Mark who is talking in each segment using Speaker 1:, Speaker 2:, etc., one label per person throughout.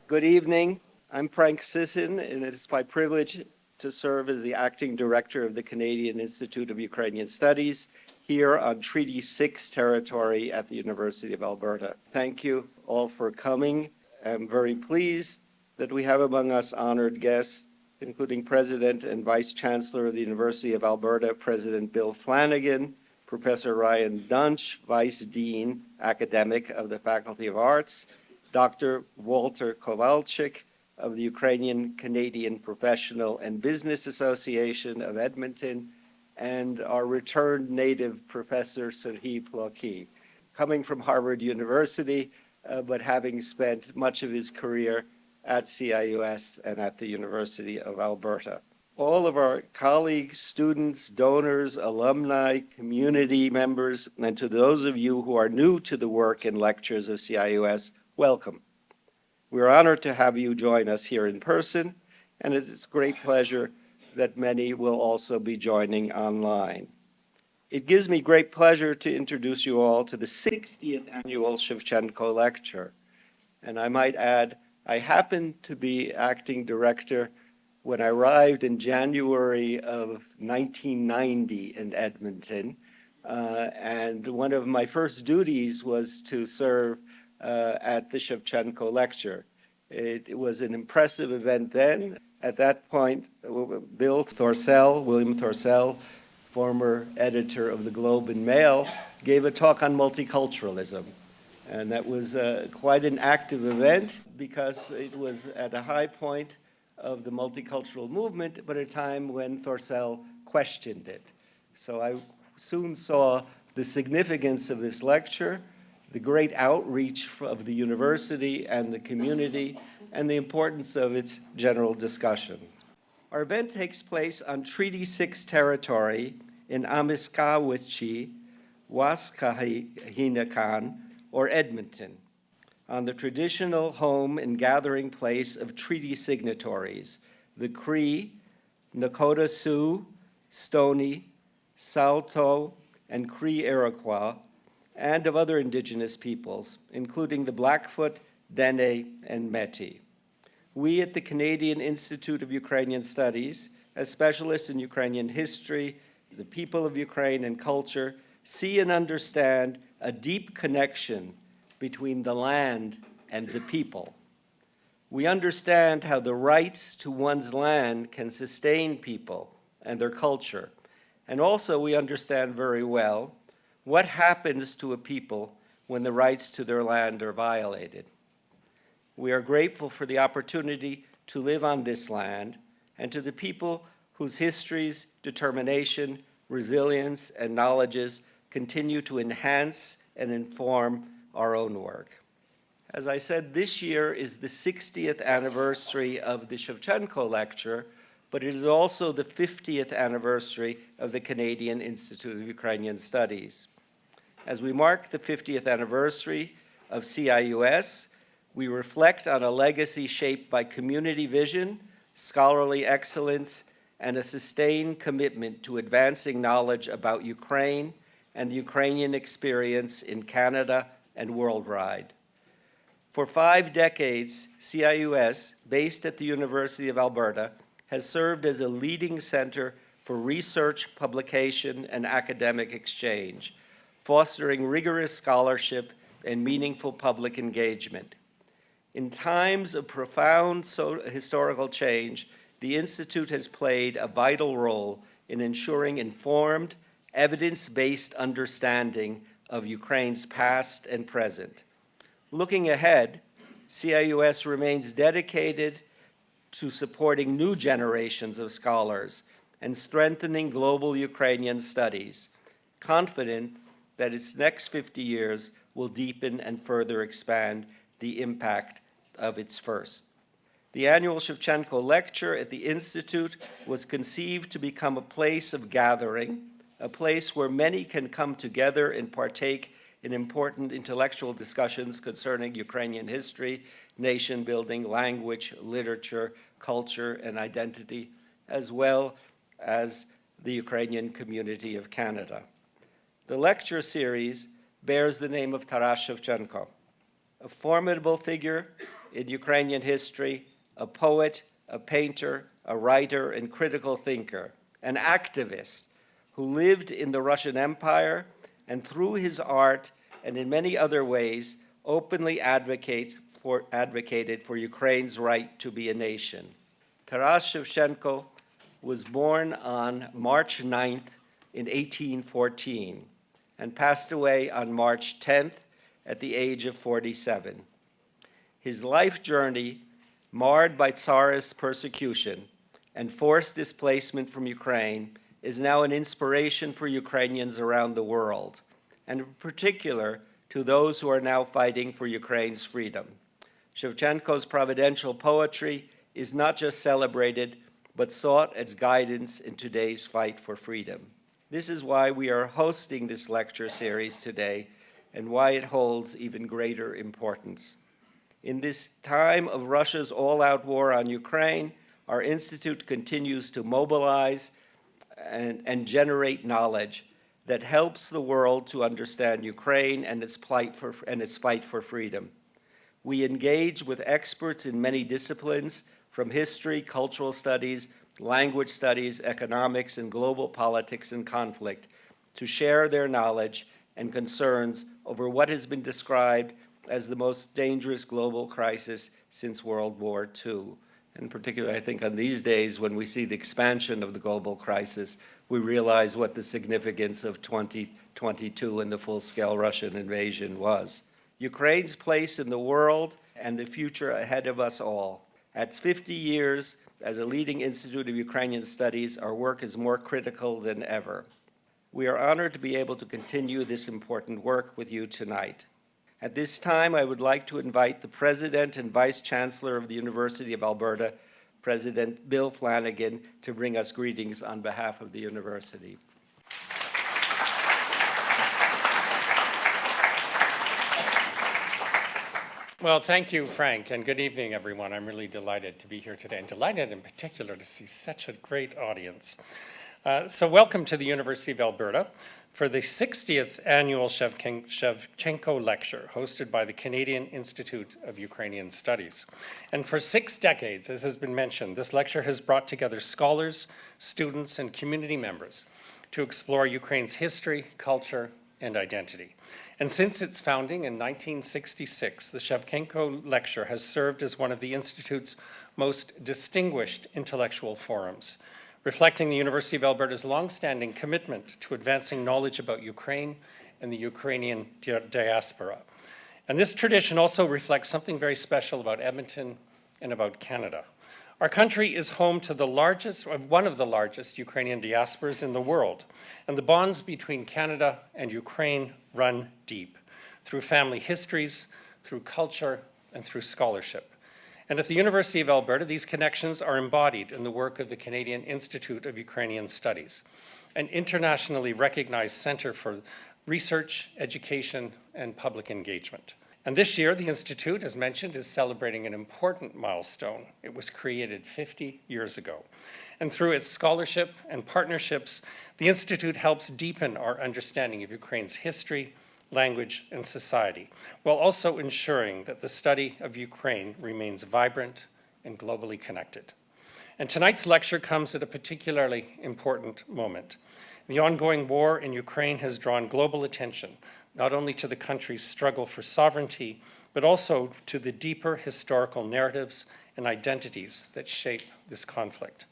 Speaker 1: Good evening. I'm Frank Sysyn, and it is my privilege to serve as the acting director of the Canadian Institute of Ukrainian Studies here on Treaty 6 territory at the University of Alberta. Thank you all for coming. I'm very pleased that we have among us honored guests, including President and Vice Chancellor of the University of Alberta, President Bill Flanagan, Professor Ryan Dunch, Vice Dean, Academic of the Faculty of Arts, Dr. Walter Kowalchyk of the Ukrainian Canadian Professional and Business Association of Edmonton, and our returned native Professor Serhii Plokhy, coming from Harvard University, but having spent much of his career at CIUS and at the University of Alberta. All of our colleagues, students, donors, alumni, community members, and to those of you who are new to the work and lectures of CIUS, welcome. We're honored to have you join us here in person, and it's a great pleasure that many will also be joining online. It gives me great pleasure to introduce you all to the 60th annual Shevchenko Lecture. And I might add, I happened to be acting director when I arrived in January of 1990 in Edmonton, and one of my first duties was to serve at the Shevchenko Lecture. It was an impressive event then. At that point, William Thorsell, former editor of the Globe and Mail, gave a talk on multiculturalism. And that was quite an active event because it was at a high point of the multicultural movement, but at a time when Thorsell questioned it. So I soon saw the significance of this lecture, the great outreach of the university and the community, and the importance of its general discussion. Our event takes place on Treaty 6 territory in Amiskawitchi, Waskahinakan, or Edmonton, on the traditional home and gathering place of treaty signatories, the Cree, Nakota Sioux, Stoney, Saulteaux, and Cree Iroquois, and of other indigenous peoples, including the Blackfoot, Dene, and Métis. We at the Canadian Institute of Ukrainian Studies, as specialists in Ukrainian history, the people of Ukraine, and culture, see and understand a deep connection between the land and the people. We understand how the rights to one's land can sustain people and their culture. And also we understand very well what happens to a people when the rights to their land are violated. We are grateful for the opportunity to live on this land and to the people whose histories, determination, resilience, and knowledges continue to enhance and inform our own work. As I said, this year is the 60th anniversary of the Shevchenko Lecture, but it is also the 50th anniversary of the Canadian Institute of Ukrainian Studies. As we mark the 50th anniversary of CIUS, we reflect on a legacy shaped by community vision, scholarly excellence, and a sustained commitment to advancing knowledge about Ukraine and the Ukrainian experience in Canada and worldwide. For 5 decades, CIUS, based at the University of Alberta, has served as a leading center for research, publication, and academic exchange, fostering rigorous scholarship and meaningful public engagement. In times of profound historical change, the Institute has played a vital role in ensuring informed, evidence-based understanding of Ukraine's past and present. Looking ahead, CIUS remains dedicated to supporting new generations of scholars and strengthening global Ukrainian studies, confident that its next 50 years will deepen and further expand the impact of its first. The annual Shevchenko Lecture at the Institute was conceived to become a place of gathering, a place where many can come together and partake in important intellectual discussions concerning Ukrainian history, nation building, language, literature, culture, and identity, as well as the Ukrainian community of Canada. The lecture series bears the name of Taras Shevchenko, a formidable figure in Ukrainian history, a poet, a painter, a writer, and critical thinker, an activist who lived in the Russian Empire and through his art and in many other ways openly advocated for Ukraine's right to be a nation. Taras Shevchenko was born on March 9th in 1814 and passed away on March 10th at the age of 47. His life journey, marred by Tsarist persecution and forced displacement from Ukraine, is now an inspiration for Ukrainians around the world, and in particular to those who are now fighting for Ukraine's freedom. Shevchenko's providential poetry is not just celebrated, but sought as guidance in today's fight for freedom. This is why we are hosting this lecture series today and why it holds even greater importance. In this time of Russia's all-out war on Ukraine, our institute continues to mobilize and generate knowledge that helps the world to understand Ukraine and its fight for freedom. We engage with experts in many disciplines, from history, cultural studies, language studies, economics, and global politics and conflict, to share their knowledge and concerns over what has been described as the most dangerous global crisis since World War II. In particular, I think on these days when we see the expansion of the global crisis, we realize what the significance of 2022 and the full-scale Russian invasion was. Ukraine's place in the world and the future ahead of us all. At 50 years as a leading institute of Ukrainian studies, our work is more critical than ever. We are honored to be able to continue this important work with you tonight. At this time, I would like to invite the President and Vice Chancellor of the University of Alberta, President Bill Flanagan, to bring us greetings on behalf of the university.
Speaker 2: Well, thank you, Frank, and good evening, everyone. I'm really delighted to be here today, and delighted in particular to see such a great audience. So welcome to the University of Alberta for the 60th annual Shevchenko Lecture, hosted by the Canadian Institute of Ukrainian Studies. And for 6 decades, as has been mentioned, this lecture has brought together scholars, students, and community members to explore Ukraine's history, culture, and identity. And since its founding in 1966, the Shevchenko Lecture has served as one of the Institute's most distinguished intellectual forums, reflecting the University of Alberta's longstanding commitment to advancing knowledge about Ukraine and the Ukrainian diaspora. And this tradition also reflects something very special about Edmonton and about Canada. Our country is home to one of the largest Ukrainian diasporas in the world, and the bonds between Canada and Ukraine run deep, through family histories, through culture, and through scholarship. And at the University of Alberta, these connections are embodied in the work of the Canadian Institute of Ukrainian Studies, an internationally recognized center for research, education, and public engagement. And this year, the Institute, as mentioned, is celebrating an important milestone. It was created 50 years ago. And through its scholarship and partnerships, the Institute helps deepen our understanding of Ukraine's history, language, and society, while also ensuring that the study of Ukraine remains vibrant and globally connected. And tonight's lecture comes at a particularly important moment. The ongoing war in Ukraine has drawn global attention, not only to the country's struggle for sovereignty, but also to the deeper historical narratives and identities that shape this conflict.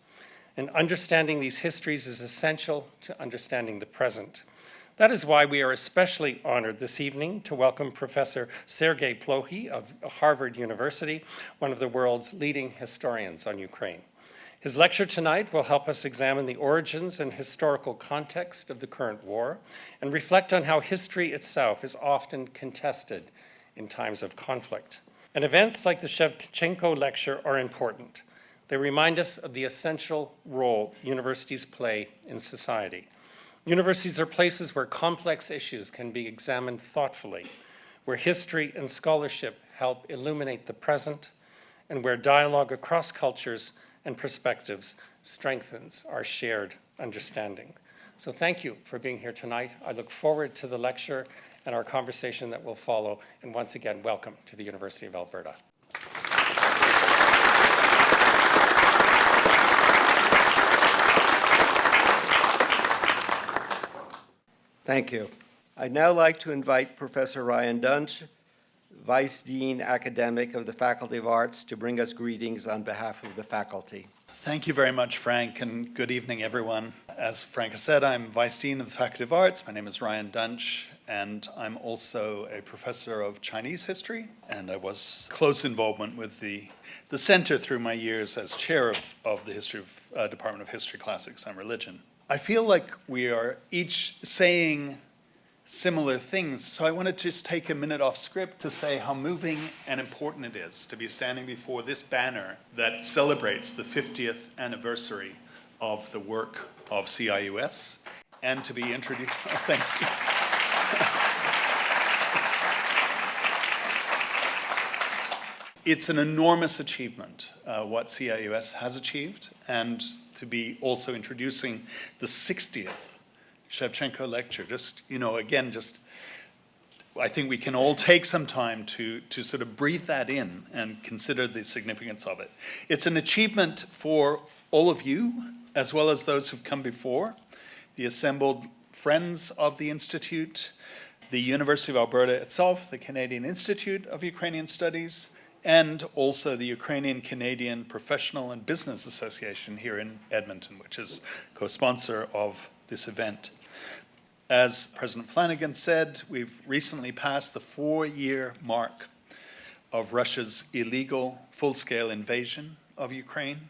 Speaker 2: And understanding these histories is essential to understanding the present. That is why we are especially honored this evening to welcome Professor Serhii Plokhy of Harvard University, one of the world's leading historians on Ukraine. His lecture tonight will help us examine the origins and historical context of the current war and reflect on how history itself is often contested in times of conflict. And events like the Shevchenko Lecture are important. They remind us of the essential role universities play in society. Universities are places where complex issues can be examined thoughtfully, where history and scholarship help illuminate the present, and where dialogue across cultures and perspectives strengthens our shared understanding. So thank you for being here tonight. I look forward to the lecture and our conversation that will follow. And once again, welcome to the University of Alberta.
Speaker 1: Thank you. I'd now like to invite Professor Ryan Dunch, Vice Dean Academic of the Faculty of Arts, to bring us greetings on behalf of the faculty.
Speaker 3: Thank you very much, Frank, and good evening, everyone. As Frank has said, I'm Vice Dean of the Faculty of Arts. My name is Ryan Dunch, and I'm also a professor of Chinese history, and I was close involvement with the center through my years as chair of the Department of History, Classics, and Religion. I feel like we are each saying similar things, so I want to just take a minute off script to say how moving and important it is to be standing before this banner that celebrates the 50th anniversary of the work of CIUS, and to be introduced. Oh, thank you. It's an enormous achievement, what CIUS has achieved, and to be also introducing the 60th Shevchenko lecture. I think we can all take some time to sort of breathe that in and consider the significance of it. It's an achievement for all of you, as well as those who've come before, the assembled friends of the Institute, the University of Alberta itself, the Canadian Institute of Ukrainian Studies, and also the Ukrainian-Canadian Professional and Business Association here in Edmonton, which is co-sponsor of this event. As President Flanagan said, we've recently passed the 4-year mark of Russia's illegal full-scale invasion of Ukraine,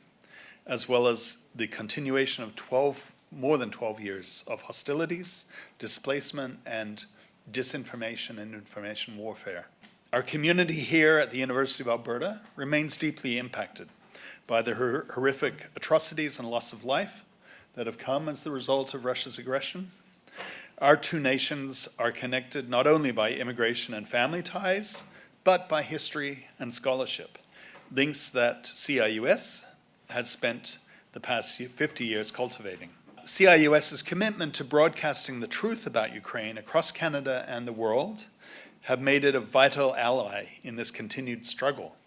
Speaker 3: as well as the continuation of more than 12 years of hostilities, displacement, and disinformation and information warfare. Our community here at the University of Alberta remains deeply impacted by the horrific atrocities and loss of life that have come as the result of Russia's aggression. Our two nations are connected not only by immigration and family ties, but by history and scholarship, links that CIUS has spent the past 50 years cultivating. CIUS's commitment to broadcasting the truth about Ukraine across Canada and the world have made it a vital ally in this continued struggle.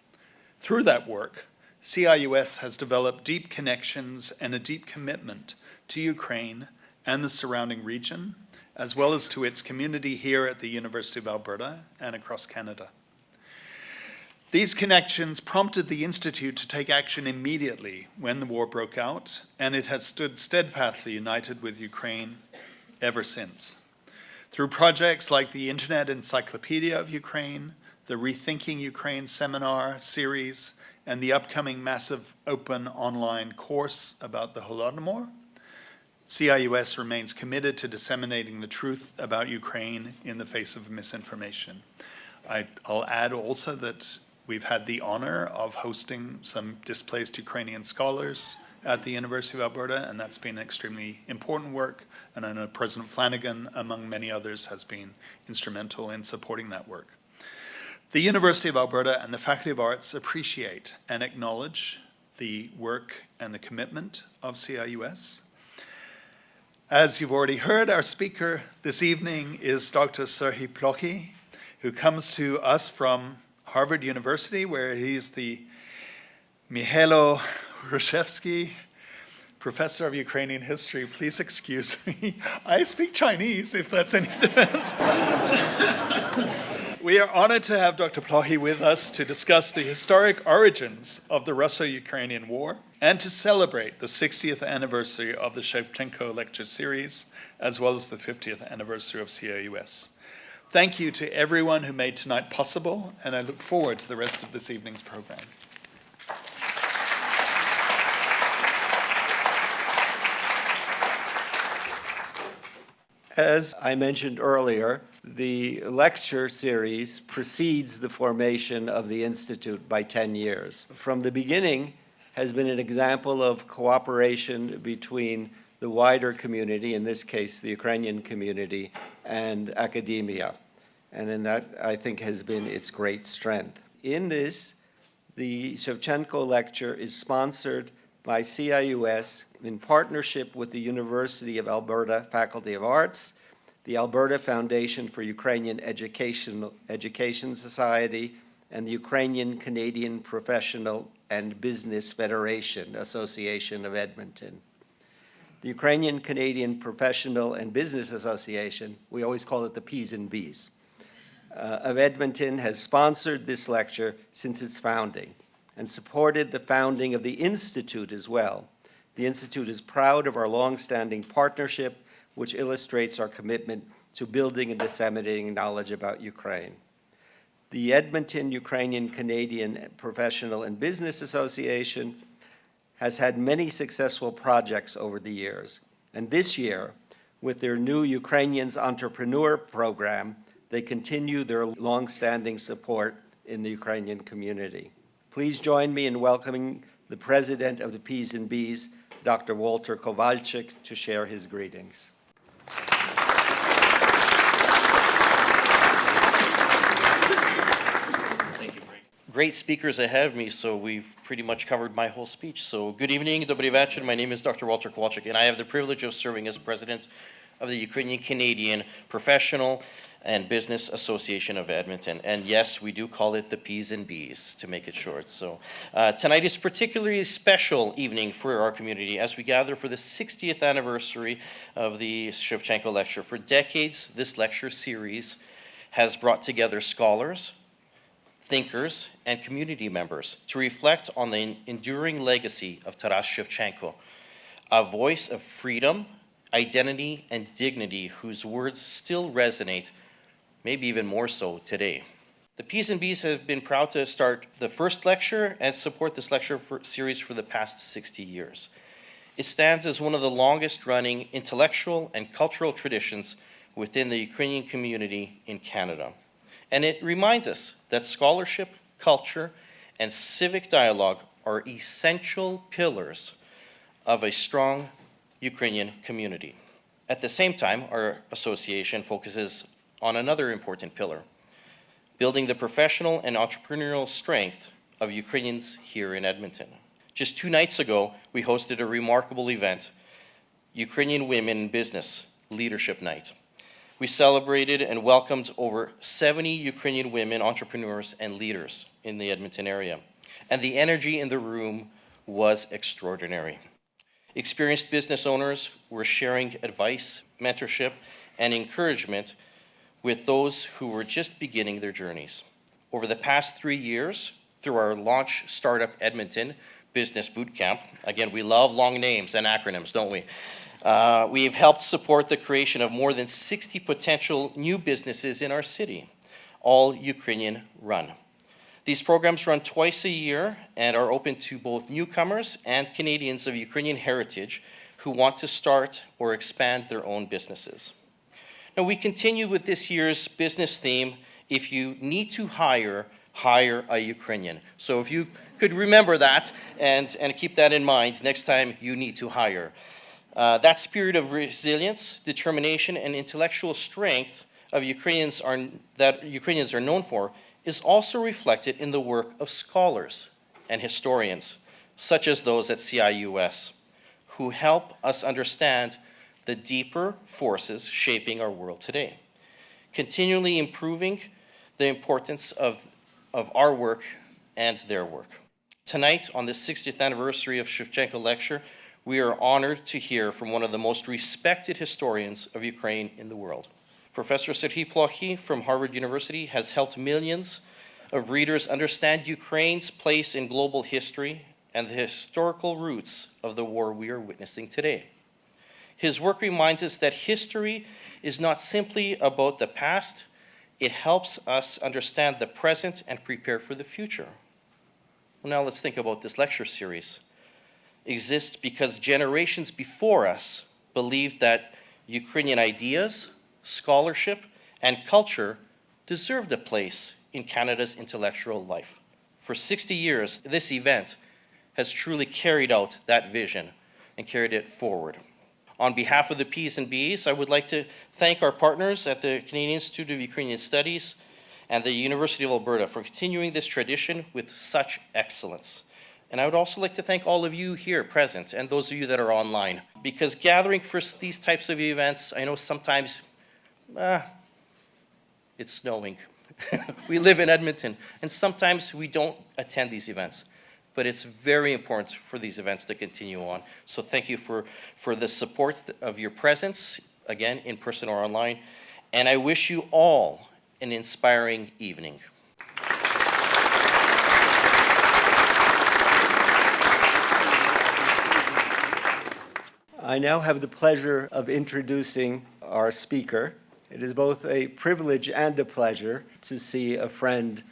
Speaker 3: Through that work, CIUS has developed deep connections and a deep commitment to Ukraine and the surrounding region, as well as to its community here at the University of Alberta and across Canada. These connections prompted the Institute to take action immediately when the war broke out, and it has stood steadfastly united with Ukraine ever since. Through projects like the Internet Encyclopedia of Ukraine, the Rethinking Ukraine seminar series, and the upcoming massive open online course about the Holodomor, CIUS remains committed to disseminating the truth about Ukraine in the face of misinformation. I'll add also that we've had the honor of hosting some displaced Ukrainian scholars at the University of Alberta, and that's been extremely important work. And I know President Flanagan, among many others, has been instrumental in supporting that work. The University of Alberta and the Faculty of Arts appreciate and acknowledge the work and the commitment of CIUS. As you've already heard, our speaker this evening is Dr. Serhii Plokhy, who comes to us from Harvard University, where he's the Mihailo Hrushevsky Professor of Ukrainian History. Please excuse me. I speak Chinese, if that's any difference. We are honored to have Dr. Plokhy with us to discuss the historic origins of the Russo-Ukrainian War and to celebrate the 60th anniversary of the Shevchenko lecture series, as well as the 50th anniversary of CIUS. Thank you to everyone who made tonight possible, and I look forward to the rest of this evening's program.
Speaker 1: As I mentioned earlier, the lecture series precedes the formation of the Institute by 10 years. From the beginning has been an example of cooperation between the wider community, in this case the Ukrainian community, and academia. And that, I think, has been its great strength. In this, the Shevchenko lecture is sponsored by CIUS in partnership with the University of Alberta Faculty of Arts, the Alberta Foundation for Ukrainian Education Society, and the The Ukrainian Canadian Professional and Business Association, we always call it the P's and B's, of Edmonton has sponsored this lecture since its founding and supported the founding of the Institute as well. The Institute is proud of our long-standing partnership, which illustrates our commitment to building and disseminating knowledge about Ukraine. The Edmonton Ukrainian Canadian Professional and Business Association has had many successful projects over the years, and this year, with their new Ukrainians Entrepreneur Program, they continue their long-standing support in the Ukrainian community. Please join me in welcoming the president of the P's and B's, Dr. Walter Kowalchyk, to share his greetings.
Speaker 4: Thank you, Frank. Great speakers ahead of me, so we've pretty much covered my whole speech. So good evening, dobry вечір. My name is Dr. Walter Kowalchyk, and I have the privilege of serving as president of the Ukrainian Canadian Professional and Business Association of Edmonton. And yes, we do call it the P's and B's, to make it short. So tonight is particularly a special evening for our community as we gather for the 60th anniversary of the Shevchenko lecture. For decades, this lecture series has brought together scholars, thinkers, and community members to reflect on the enduring legacy of Taras Shevchenko, a voice of freedom, identity, and dignity whose words still resonate, maybe even more so today. The P's and B's have been proud to start the first lecture and support this lecture series for the past 60 years. It stands as one of the longest running intellectual and cultural traditions within the Ukrainian community in Canada. And it reminds us that scholarship, culture, and civic dialogue are essential pillars of a strong Ukrainian community. At the same time, our association focuses on another important pillar, building the professional and entrepreneurial strength of Ukrainians here in Edmonton. Just 2 nights ago, we hosted a remarkable event, Ukrainian Women in Business Leadership Night. We celebrated and welcomed over 70 Ukrainian women entrepreneurs and leaders in the Edmonton area, and the energy in the room was extraordinary. Experienced business owners were sharing advice, mentorship, and encouragement with those who were just beginning their journeys. Over the past 3 years, through our Launch Startup Edmonton Business Bootcamp, again, we love long names and acronyms, don't we? We've helped support the creation of more than 60 potential new businesses in our city, all Ukrainian run. These programs run twice a year and are open to both newcomers and Canadians of Ukrainian heritage who want to start or expand their own businesses. Now, we continue with this year's business theme, if you need to hire a Ukrainian. So if you could remember that and keep that in mind next time you need to hire. That spirit of resilience, determination, and intellectual strength of Ukrainians are known for is also reflected in the work of scholars and historians, such as those at CIUS, who help us understand the deeper forces shaping our world today, continually improving the importance of our work and their work. Tonight, on the 60th anniversary of Shevchenko lecture, we are honored to hear from one of the most respected historians of Ukraine in the world. Professor Serhii Plokhy from Harvard University has helped millions of readers understand Ukraine's place in global history and the historical roots of the war we are witnessing today. His work reminds us that history is not simply about the past, it helps us understand the present and prepare for the future. Well, now let's think about this lecture series. It exists because generations before us believed that Ukrainian ideas, scholarship, and culture deserved a place in Canada's intellectual life. For 60 years, this event has truly carried out that vision and carried it forward. On behalf of the P's and B's, I would like to thank our partners at the Canadian Institute of Ukrainian Studies and the University of Alberta for continuing this tradition with such excellence. And I would also like to thank all of you here present and those of you that are online, because gathering for these types of events, I know sometimes it's snowing. We live in Edmonton, and sometimes we don't attend these events. but it's very important for these events to continue on. So thank you for the support of your presence, again, in person or online. And I wish you all an inspiring evening.
Speaker 1: I now have the pleasure of introducing our speaker. It is both a privilege and a pleasure to see a friend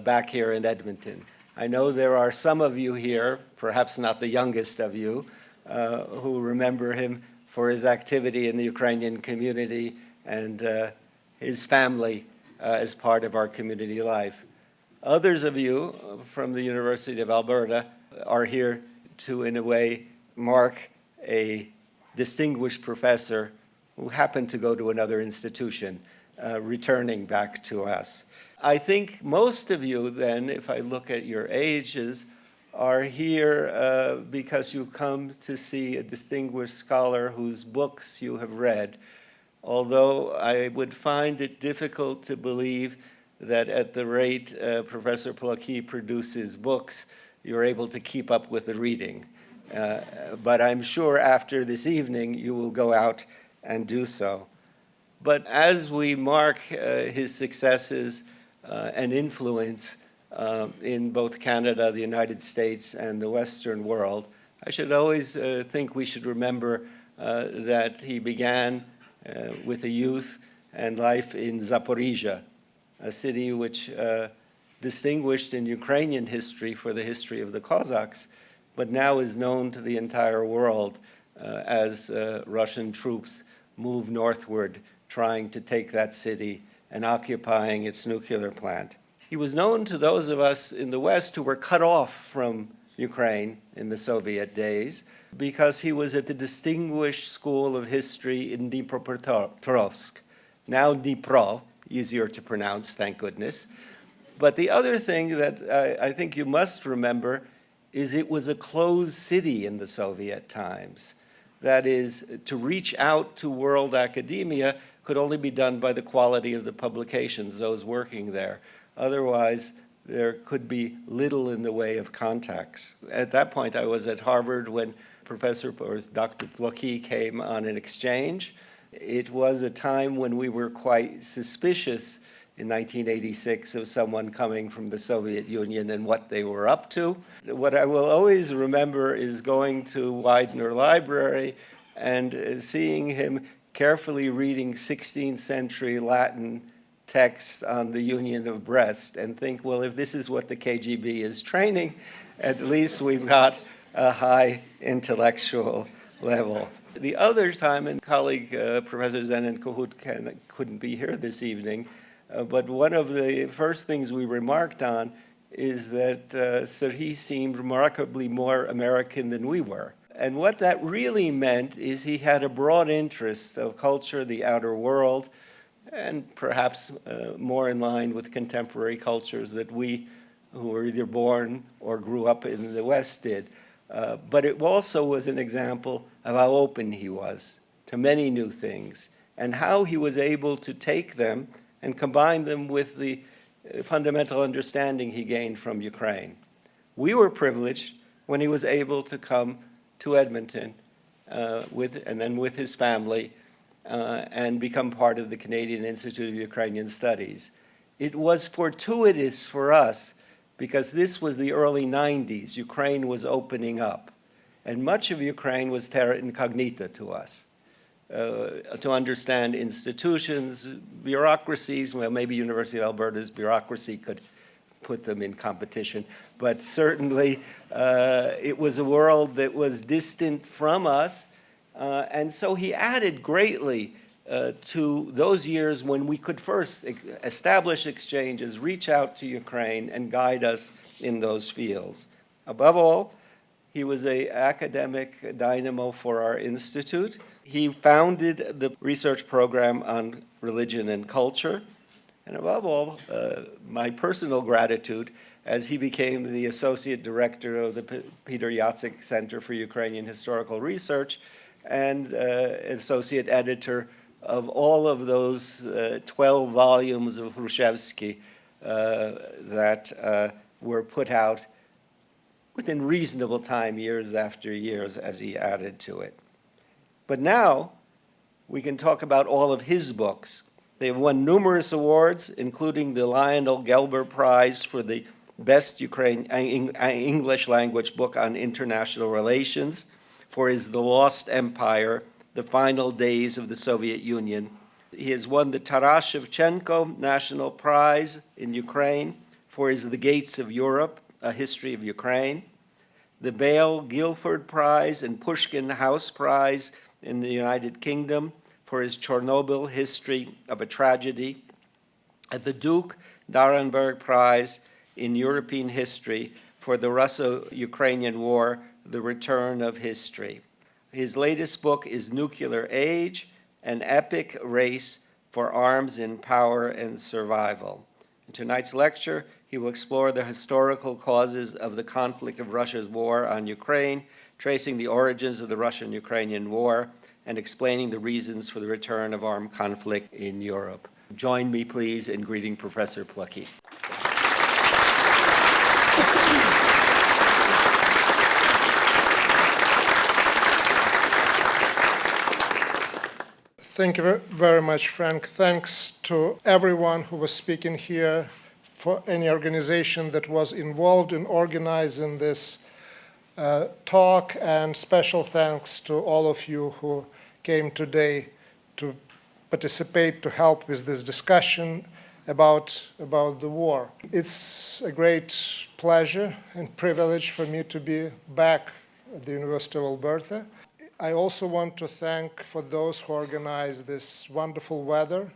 Speaker 1: back here in Edmonton. I know there are some of you here, perhaps not the youngest of you, who remember him for his activity in the Ukrainian community and his family as part of our community life. Others of you from the University of Alberta are here to, in a way, mark a distinguished professor who happened to go to another institution, returning back to us. I think most of you then, if I look at your ages, are here because you come to see a distinguished scholar whose books you have read, although I would find it difficult to believe that at the rate Professor Plokhy produces books, you're able to keep up with the reading. But I'm sure after this evening you will go out and do so. But as we mark his successes and influence in both Canada, the United States, and the Western world, I should always think we should remember that he began with a youth and life in Zaporizhia, a city which distinguished in Ukrainian history for the history of the Cossacks, but now is known to the entire world as Russian troops move northward, trying to take that city and occupying its nuclear plant. He was known to those of us in the West who were cut off from Ukraine in the Soviet days because he was at the distinguished School of History in Dnipropetrovsk, now Dnipro, easier to pronounce, thank goodness. But the other thing that I think you must remember is it was a closed city in the Soviet times. That is, to reach out to world academia could only be done by the quality of the publications, those working there. Otherwise, there could be little in the way of contacts. At that point, I was at Harvard when Dr. Plokhy came on an exchange. It was a time when we were quite suspicious in 1986 of someone coming from the Soviet Union and what they were up to. What I will always remember is going to Widener Library and seeing him carefully reading 16th century Latin text on the Union of Brest and think, well, if this is what the KGB is training, at least we've got a high intellectual level. The other time, and colleague Professor Zenon Kohut couldn't be here this evening, but one of the first things we remarked on is that Serhii seemed remarkably more American than we were. And what that really meant is he had a broad interest of culture, the outer world, and perhaps more in line with contemporary cultures that we, who were either born or grew up in the West, did. But it also was an example of how open he was to many new things and how he was able to take them and combine them with the fundamental understanding he gained from Ukraine. We were privileged when he was able to come to Edmonton and then with his family and become part of the Canadian Institute of Ukrainian Studies. It was fortuitous for us because this was the early 90s. Ukraine was opening up. And much of Ukraine was terra incognita to us. To understand institutions, bureaucracies, well, maybe University of Alberta's bureaucracy could put them in competition, but certainly it was a world that was distant from us, and so he added greatly to those years when we could first establish exchanges, reach out to Ukraine, and guide us in those fields. Above all, he was an academic dynamo for our institute. He founded the research program on religion and culture. And above all, my personal gratitude as he became the associate director of the Peter Jacek Center for Ukrainian Historical Research and associate editor of all of those 12 volumes of Hrushevsky that were put out within reasonable time, years after years, as he added to it. But now, we can talk about all of his books. They have won numerous awards, including the Lionel Gelber Prize for the best English language book on international relations, for his The Lost Empire, The Final Days of the Soviet Union. He has won the Taras Shevchenko National Prize in Ukraine for his The Gates of Europe, A History of Ukraine, the Bale Guilford Prize and Pushkin House Prize in the United Kingdom for his Chernobyl History of a Tragedy, and the Duke Darenberg Prize in European History for the Russo-Ukrainian War, The Return of History. His latest book is Nuclear Age, an epic race for arms in power and survival. In tonight's lecture, he will explore the historical causes of the conflict of Russia's war on Ukraine, tracing the origins of the Russian-Ukrainian War, and explaining the reasons for the return of armed conflict in Europe. Join me, please, in greeting Professor Plokhy.
Speaker 5: Thank you very much, Frank. Thanks to everyone who was speaking here, for any organization that was involved in organizing this talk, and special thanks to all of you who came today to participate, to help with this discussion about the war. It's a great pleasure and privilege for me to be back at the University of Alberta. I also want to thank for those who organized this wonderful weather.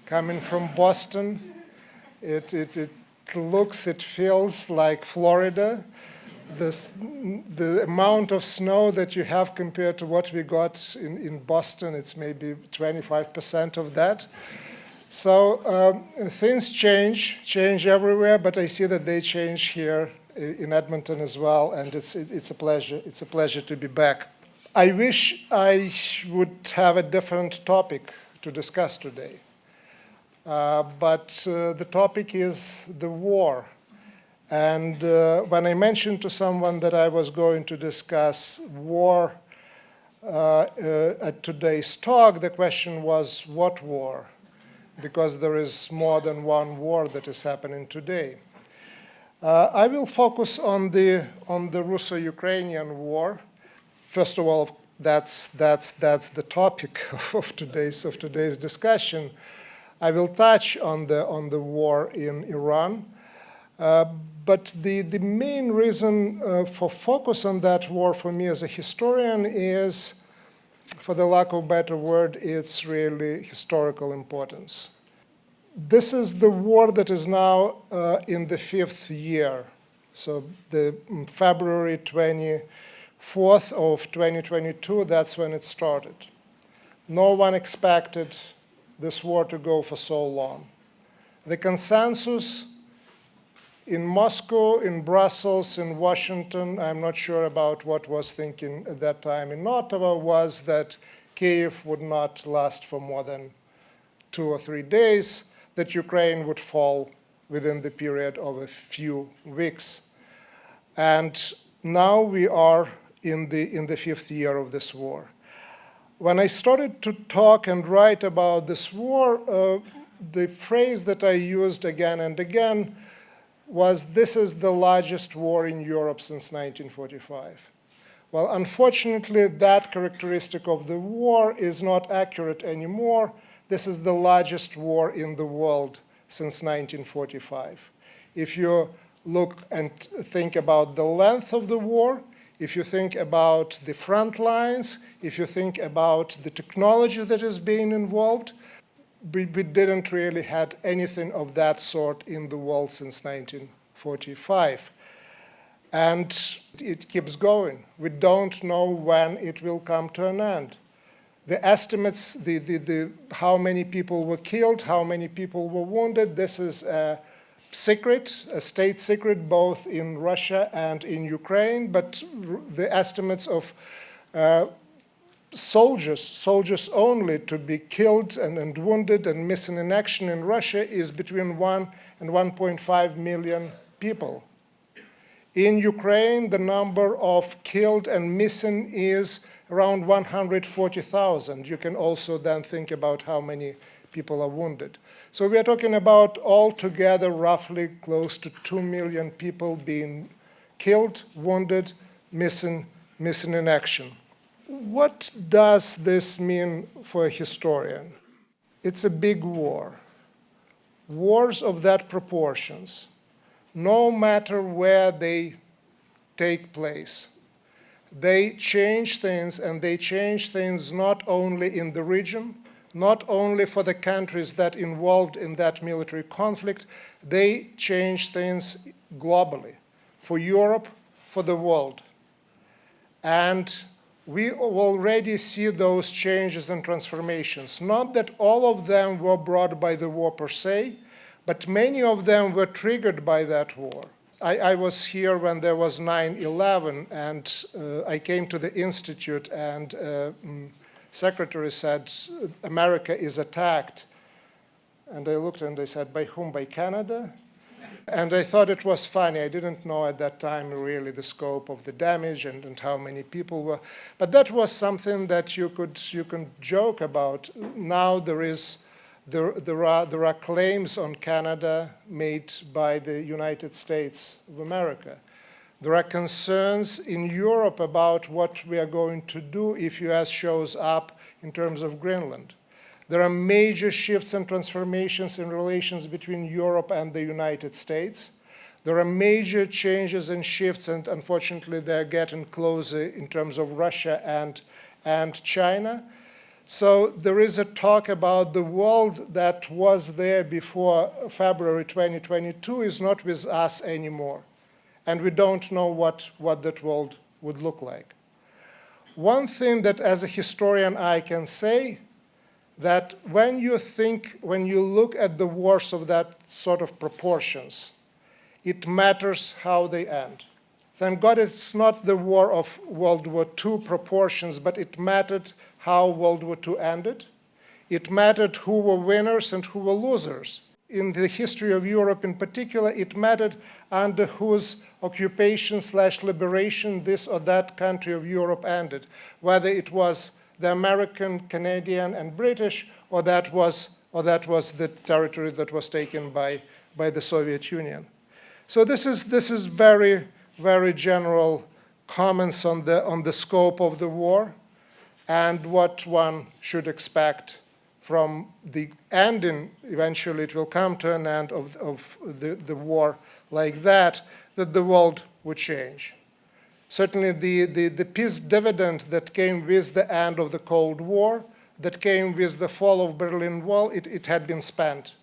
Speaker 5: Coming from Boston, it looks, it feels like Florida. The amount of snow that you have compared to what we got in Boston, it's maybe 25% of that. So things change everywhere, but I see that they change here in Edmonton as well, and it's a pleasure to be back. I wish I would have a different topic to discuss today, but the topic is the war. And when I mentioned to someone that I was going to discuss war at today's talk, the question was, what war? Because there is more than one war that is happening today. I will focus on the Russo-Ukrainian war. First of all, that's the topic of today's discussion. I will touch on the war in Iran. But the main reason for focus on that war for me as a historian is, for the lack of a better word, it's really historical importance. This is the war that is now in the 5th year. So the February 24th of 2022, that's when it started. No one expected this war to go for so long. The consensus in Moscow, in Brussels, in Washington, I'm not sure about what was thinking at that time in Ottawa, was that Kyiv would not last for more than 2 or 3 days, that Ukraine would fall within the period of a few weeks. And now we are in the 5th year of this war. When I started to talk and write about this war, the phrase that I used again and again was, this is the largest war in Europe since 1945. Well, unfortunately, that characteristic of the war is not accurate anymore. This is the largest war in the world since 1945. If you look and think about the length of the war, if you think about the front lines, if you think about the technology that is being involved, we didn't really had anything of that sort in the world since 1945. And it keeps going. We don't know when it will come to an end. The estimates, how many people were killed, how many people were wounded, this is a secret, a state secret, both in Russia and in Ukraine, but the estimates of soldiers only to be killed and wounded and missing in action in Russia is between 1 and 1.5 million people. In Ukraine, the number of killed and missing is around 140,000. You can also then think about how many people are wounded. So we are talking about altogether roughly close to 2 million people being killed, wounded, missing in action. What does this mean for a historian? It's a big war. Wars of that proportions, no matter where they take place, they change things, and they change things not only in the region, not only for the countries that involved in that military conflict, they change things globally, for Europe, for the world. And we already see those changes and transformations. Not that all of them were brought by the war per se, but many of them were triggered by that war. I was here when there was 9/11, and I came to the Institute, and secretary said, America is attacked. And I looked and they said, by whom? By Canada? And I thought it was funny. I didn't know at that time really the scope of the damage and how many people were. But that was something that you can joke about. Now there are claims on Canada made by the United States of America. There are concerns in Europe about what we are going to do if US shows up in terms of Greenland. There are major shifts and transformations in relations between Europe and the United States. There are major changes and shifts, and unfortunately they're getting closer in terms of Russia and China. So there is a talk about the world that was there before February 2022 is not with us anymore. And we don't know what that world would look like. One thing that as a historian I can say, that when you look at the wars of that sort of proportions, it matters how they end. Thank God it's not the war of World War II proportions, but it mattered how World War II ended. It mattered who were winners and who were losers. In the history of Europe in particular, it mattered under whose occupation/liberation this or that country of Europe ended, whether it was the American, Canadian, and British, or that was the territory that was taken by the Soviet Union. So this is very, very general comments on the scope of the war and what one should expect from the ending. Eventually it will come to an end of the war like that the world would change. Certainly the peace dividend that came with the end of the Cold War, that came with the fall of Berlin Wall, it had been spent.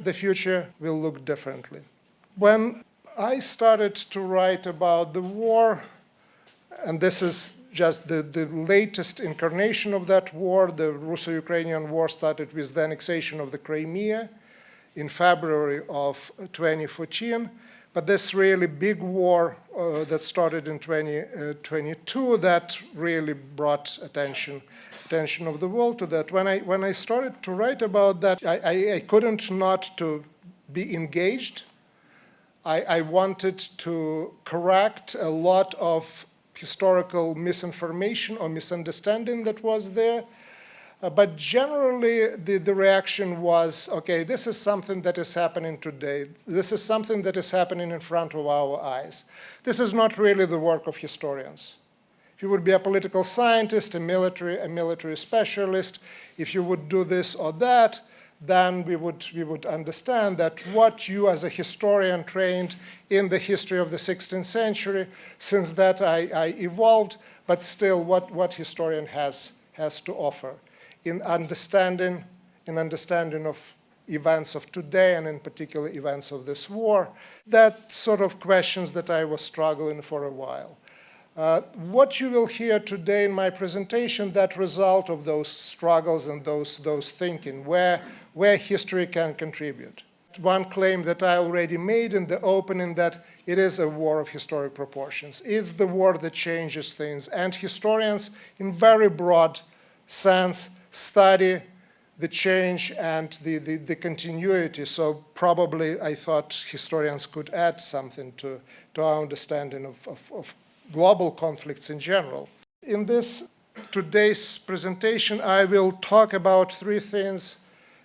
Speaker 5: The future will look differently. When I started to write about the war, and this is just the latest incarnation of that war, the Russo-Ukrainian war started with the annexation of the Crimea in February of 2014. But this really big war that started in 2022 that really brought attention of the world to that. When I started to write about that, I couldn't not to be engaged. I wanted to correct a lot of historical misinformation or misunderstanding that was there. But generally, the reaction was, okay, this is something that is happening today. This is something that is happening in front of our eyes. This is not really the work of historians. If you would be a political scientist, a military specialist, if you would do this or that, then we would understand that what you as a historian trained in the history of the 16th century, since that I evolved, but still what historian has to offer in understanding of events of today, and in particular events of this war. That sort of questions that I was struggling for a while. What you will hear today in my presentation, that result of those struggles and those thinking, where history can contribute. One claim that I already made in the opening, that it is a war of historic proportions. It's the war that changes things, and historians, in very broad sense, study the change and the continuity. So probably I thought historians could add something to our understanding of global conflicts in general. In this today's presentation, I will talk about three things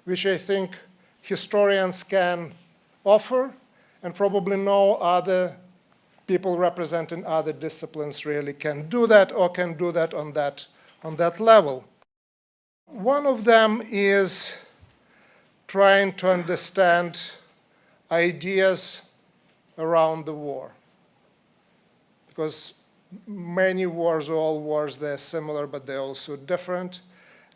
Speaker 5: which I think historians can offer, and probably no other people representing other disciplines really can do that, or can do that on that level. One of them is trying to understand ideas around the war, because many wars, all wars, they're similar, but they're also different.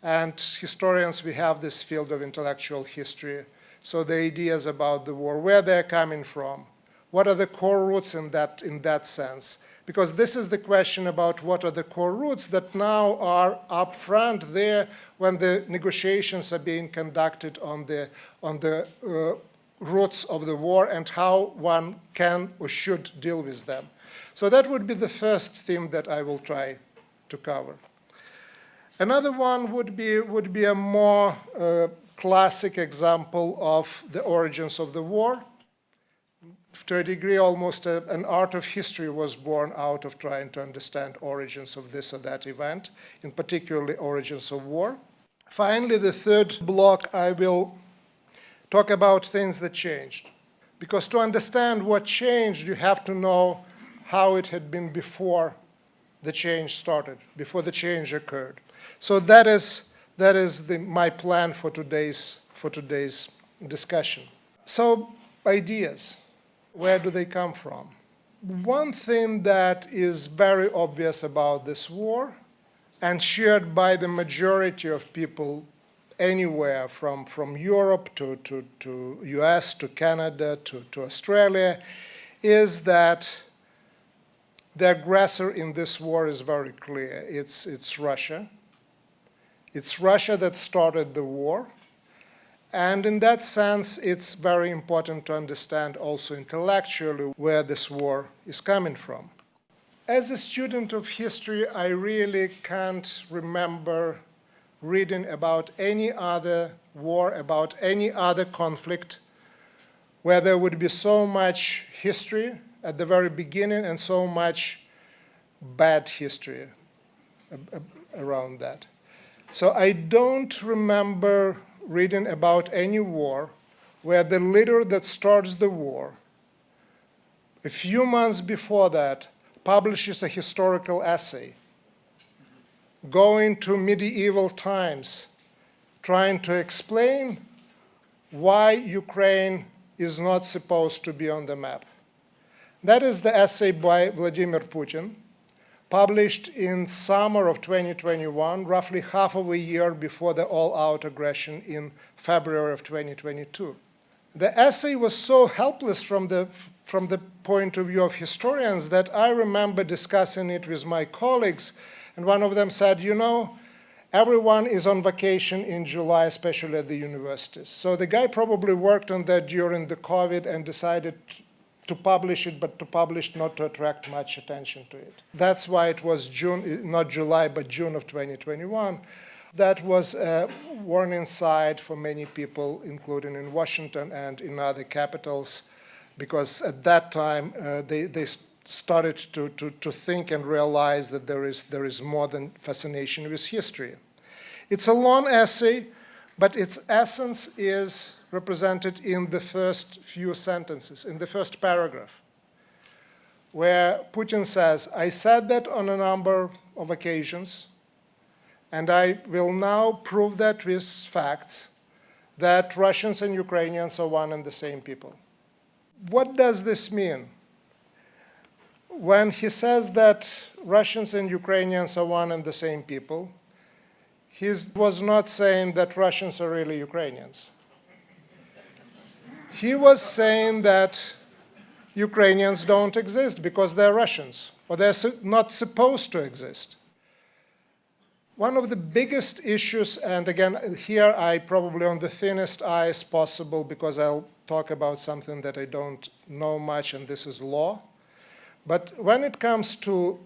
Speaker 5: And historians, we have this field of intellectual history. So the ideas about the war, where they're coming from, what are the core roots in that sense? Because this is the question about what are the core roots that now are up front there when the negotiations are being conducted on the roots of the war and how one can or should deal with them. So that would be the first theme that I will try to cover. Another one would be a more classic example of the origins of the war. To a degree, almost an art of history was born out of trying to understand origins of this or that event, in particularly origins of war. Finally, the third block, I will talk about things that changed. Because to understand what changed, you have to know how it had been before the change started, before the change occurred. So that is my plan for today's discussion. So ideas, where do they come from? One thing that is very obvious about this war and shared by the majority of people anywhere from Europe to US to Canada to Australia is that the aggressor in this war is very clear. It's Russia. It's Russia that started the war. And in that sense, it's very important to understand also intellectually where this war is coming from. As a student of history, I really can't remember reading about any other war, about any other conflict, where there would be so much history at the very beginning and so much bad history around that. So I don't remember reading about any war where the leader that starts the war, a few months before that, publishes a historical essay, going to medieval times, trying to explain why Ukraine is not supposed to be on the map. That is the essay by Vladimir Putin, published in summer of 2021, roughly half of a year before the all-out aggression in February of 2022. The essay was so helpless from the point of view of historians that I remember discussing it with my colleagues, and one of them said, you know, everyone is on vacation in July, especially at the universities. So the guy probably worked on that during the COVID and decided to publish it, but to publish not to attract much attention to it. That's why it was June, not July, but June of 2021. That was a warning sign for many people, including in Washington and in other capitals, because at that time they started to think and realize that there is more than fascination with history. It's a long essay, but its essence is represented in the first few sentences, in the first paragraph, where Putin says, I said that on a number of occasions, and I will now prove that with facts, that Russians and Ukrainians are one and the same people. What does this mean? When he says that Russians and Ukrainians are one and the same people, he was not saying that Russians are really Ukrainians. He was saying that Ukrainians don't exist because they're Russians, or they're not supposed to exist. One of the biggest issues, and again, here I probably on the thinnest ice possible because I'll talk about something that I don't know much, and this is law. But when it comes to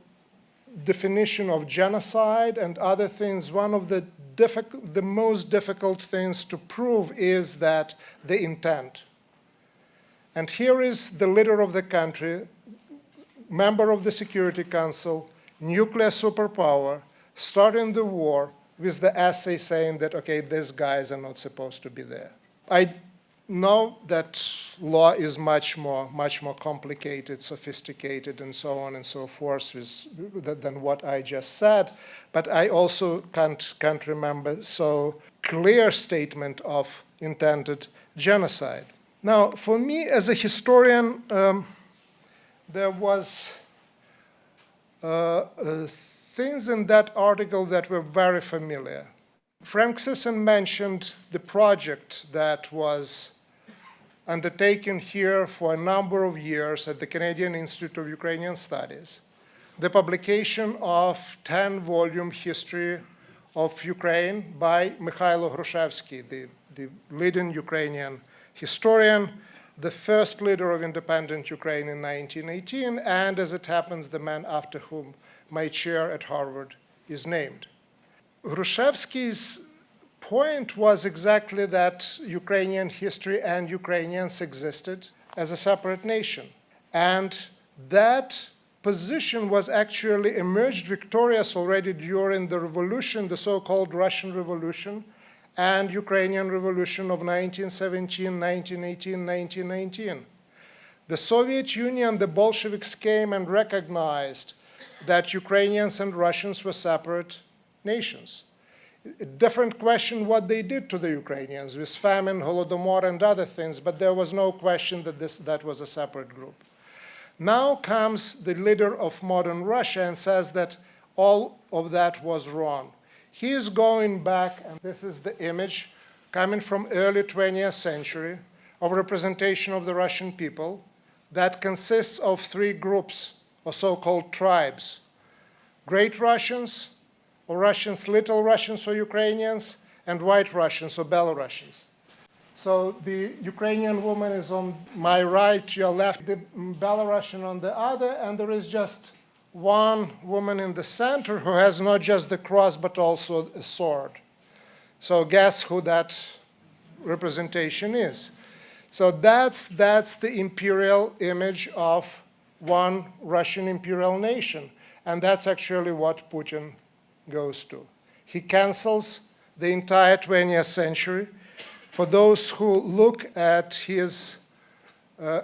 Speaker 5: definition of genocide and other things, one of the most difficult things to prove is that the intent. And here is the leader of the country, member of the Security Council, nuclear superpower, starting the war with the essay saying that, okay, these guys are not supposed to be there. I know that law is much more complicated, sophisticated, and so on and so forth than what I just said, but I also can't remember so clear statement of intended genocide. Now, for me as a historian, there was things in that article that were very familiar. Frank Sysyn mentioned the project that was undertaken here for a number of years at the Canadian Institute of Ukrainian Studies, the publication of 10-volume history of Ukraine by Mikhailo Hrushevsky, the leading Ukrainian historian, the first leader of independent Ukraine in 1918, and as it happens, the man after whom my chair at Harvard is named. Hrushevsky's point was exactly that Ukrainian history and Ukrainians existed as a separate nation. And that position was actually emerged victorious already during the revolution, the so-called Russian Revolution, and Ukrainian Revolution of 1917, 1918, 1919. The Soviet Union, the Bolsheviks came and recognized that Ukrainians and Russians were separate nations. A different question what they did to the Ukrainians with famine, Holodomor, and other things, but there was no question that that was a separate group. Now comes the leader of modern Russia and says that all of that was wrong. He is going back, and this is the image coming from early 20th century of representation of the Russian people that consists of three groups, or so-called tribes: Great Russians, or Russians, Little Russians or Ukrainians, and White Russians or Belarusians. So the Ukrainian woman is on my right, your left, the Belarusian on the other, and there is just one woman in the center who has not just the cross but also a sword. So guess who that representation is. So that's the imperial image of one Russian imperial nation. And that's actually what Putin goes to. He cancels the entire 20th century. For those who look at his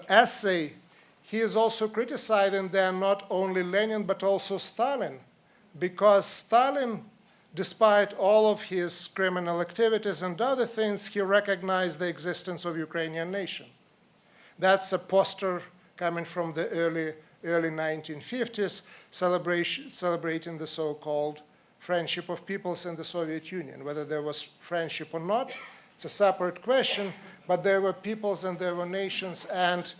Speaker 5: essay, he is also criticizing there not only Lenin but also Stalin, because Stalin, despite all of his criminal activities and other things, he recognized the existence of Ukrainian nation. That's a poster coming from the early 1950s, celebrating the so-called friendship of peoples in the Soviet Union. Whether there was friendship or not, it's a separate question, but there were peoples and there were nations, and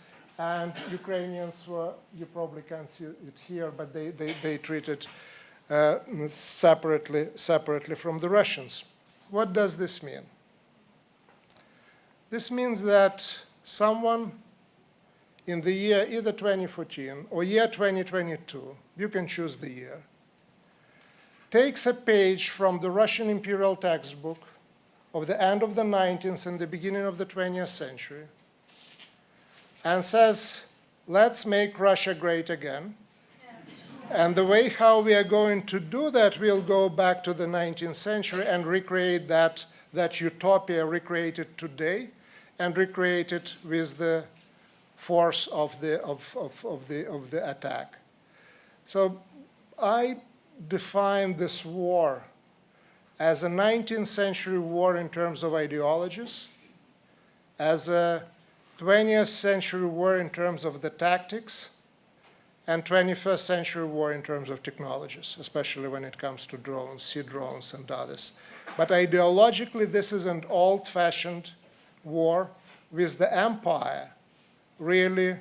Speaker 5: Ukrainians were, you probably can't see it here, but they treated separately from the Russians. What does this mean? This means that someone in the year either 2014 or year 2022, you can choose the year, takes a page from the Russian imperial textbook of the end of the 19th and the beginning of the 20th century and says, let's make Russia great again. And the way how we are going to do that, we'll go back to the 19th century and recreate that utopia recreated today and recreate it with the force of the attack. So I define this war as a 19th century war in terms of ideologies, as a 20th century war in terms of the tactics, and 21st century war in terms of technologies, especially when it comes to drones, sea drones, and others. But ideologically, this is an old-fashioned war with the empire really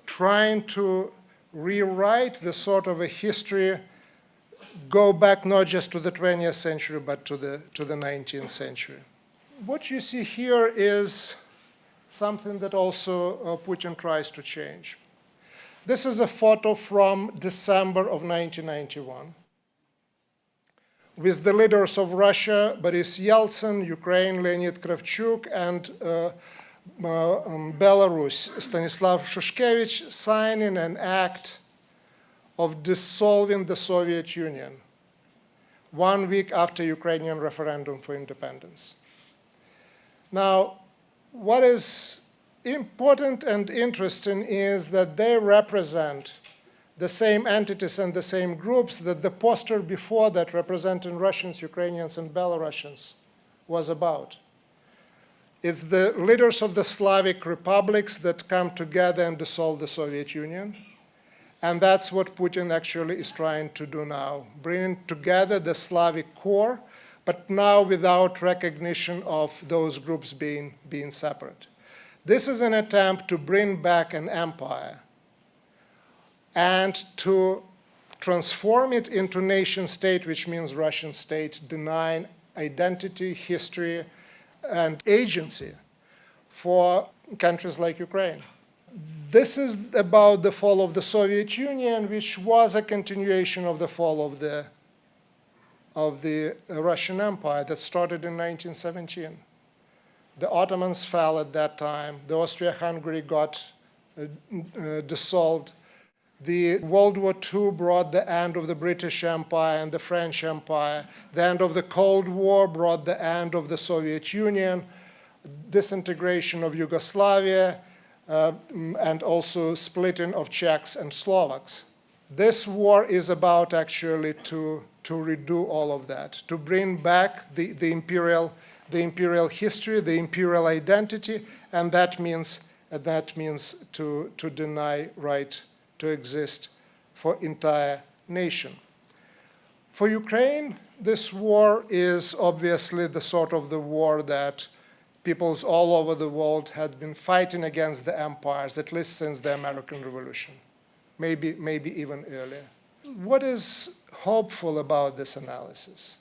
Speaker 5: trying to rewrite the sort of a history, go back not just to the 20th century, but to the 19th century. What you see here is something that also Putin tries to change. This is a photo from December of 1991 with the leaders of Russia, Boris Yeltsin, Ukraine, Leonid Kravchuk, and Belarus, Stanislav Shushkevich, signing an act of dissolving the Soviet Union 1 week after Ukrainian referendum for independence. Now, what is important and interesting is that they represent the same entities and the same groups that the poster before that representing Russians, Ukrainians, and Belarusians was about. It's the leaders of the Slavic republics that come together and dissolve the Soviet Union. And that's what Putin actually is trying to do now, bringing together the Slavic core, but now without recognition of those groups being separate. This is an attempt to bring back an empire and to transform it into nation state, which means Russian state, denying identity, history, and agency for countries like Ukraine. This is about the fall of the Soviet Union, which was a continuation of the fall of the Russian Empire that started in 1917. The Ottomans fell at that time. The Austria-Hungary got dissolved. The World War II brought the end of the British Empire and the French Empire. The end of the Cold War brought the end of the Soviet Union, disintegration of Yugoslavia, and also splitting of Czechs and Slovaks. This war is about actually to redo all of that, to bring back the imperial history, the imperial identity, and that means to deny right to exist for entire nation. For Ukraine, this war is obviously the sort of the war that peoples all over the world had been fighting against the empires, at least since the American Revolution, maybe even earlier. What is hopeful about this analysis?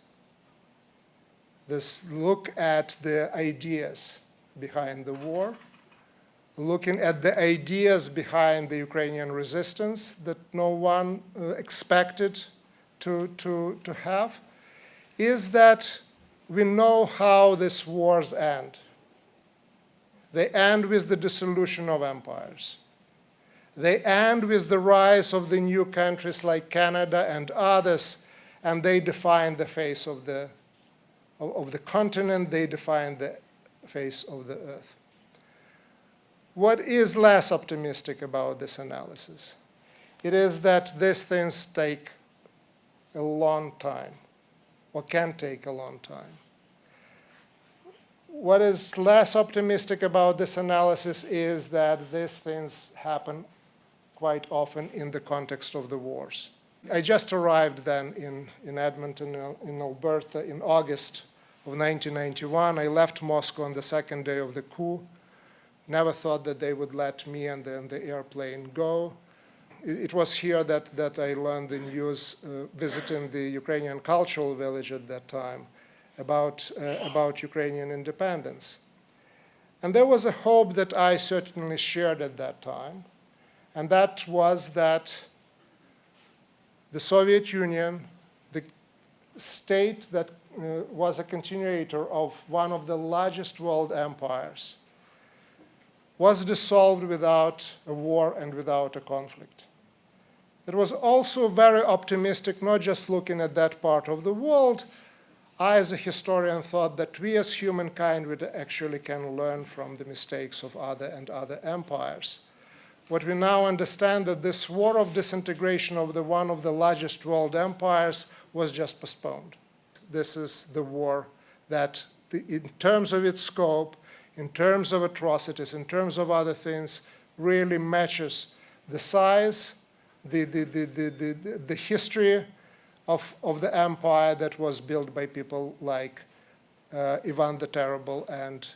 Speaker 5: This look at the ideas behind the war, looking at the ideas behind the Ukrainian resistance that no one expected to have, is that we know how these wars end. They end with the dissolution of empires. They end with the rise of the new countries like Canada and others, and they define the face of the continent, they define the face of the earth. What is less optimistic about this analysis? It is that these things take a long time, or can take a long time. What is less optimistic about this analysis is that these things happen quite often in the context of the wars. I just arrived then in Edmonton, in Alberta, in August of 1991. I left Moscow on the second day of the coup. Never thought that they would let me and then the airplane go. It was here that I learned the news, visiting the Ukrainian cultural village at that time, about Ukrainian independence. And there was a hope that I certainly shared at that time, and that was that the Soviet Union, the state that was a continuator of one of the largest world empires, was dissolved without a war and without a conflict. It was also very optimistic, not just looking at that part of the world. I, as a historian, thought that we as humankind would actually can learn from the mistakes of other empires. What we now understand that this war of disintegration of one of the largest world empires was just postponed. This is the war that, in terms of its scope, in terms of atrocities, in terms of other things, really matches the size, the history of the empire that was built by people like Ivan the Terrible and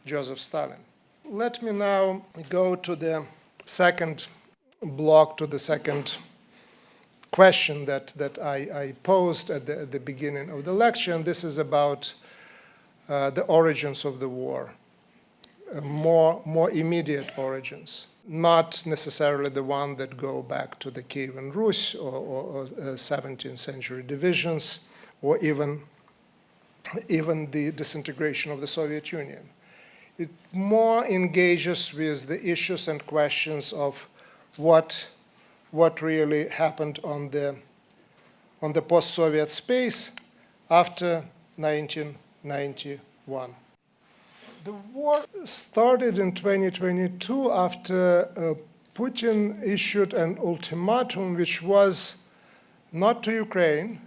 Speaker 5: Joseph Stalin. Let me now go to the second block, to the second question that I posed at the beginning of the lecture, and this is about the origins of the war. more immediate origins, not necessarily the one that go back to the Kievan Rus or 17th century divisions, or even the disintegration of the Soviet Union. It more engages with the issues and questions of what really happened on the post-Soviet space after 1991. The war started in 2022 after Putin issued an ultimatum which was not to Ukraine,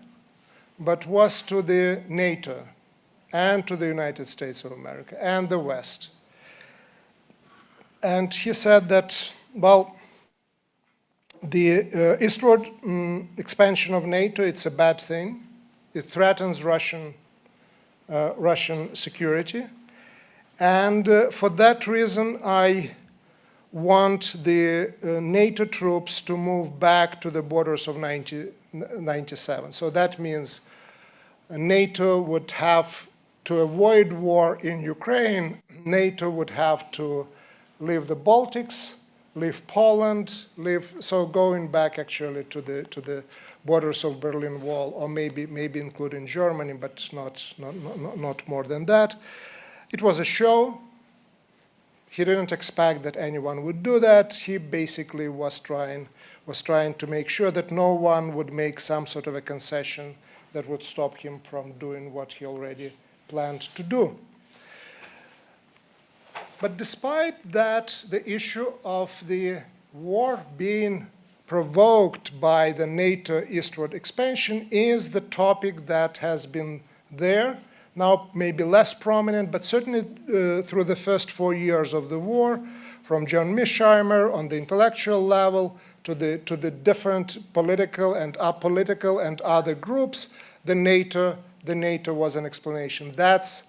Speaker 5: but was to the NATO and to the United States of America and the West. And he said that, well, the eastward expansion of NATO, it's a bad thing. It threatens Russian security. And for that reason, I want the NATO troops to move back to the borders of 1997. So that means NATO would have to avoid war in Ukraine. NATO would have to leave the Baltics, leave Poland, so going back actually to the borders of Berlin Wall, or maybe including Germany, but not more than that. It was a show. He didn't expect that anyone would do that. He basically was trying to make sure that no one would make some sort of a concession that would stop him from doing what he already planned to do. But despite that, the issue of the war being provoked by the NATO eastward expansion is the topic that has been there, now maybe less prominent, but certainly through the first 4 years of the war, from John Mearsheimer on the intellectual level to the different political and apolitical and other groups, the NATO was an explanation. That's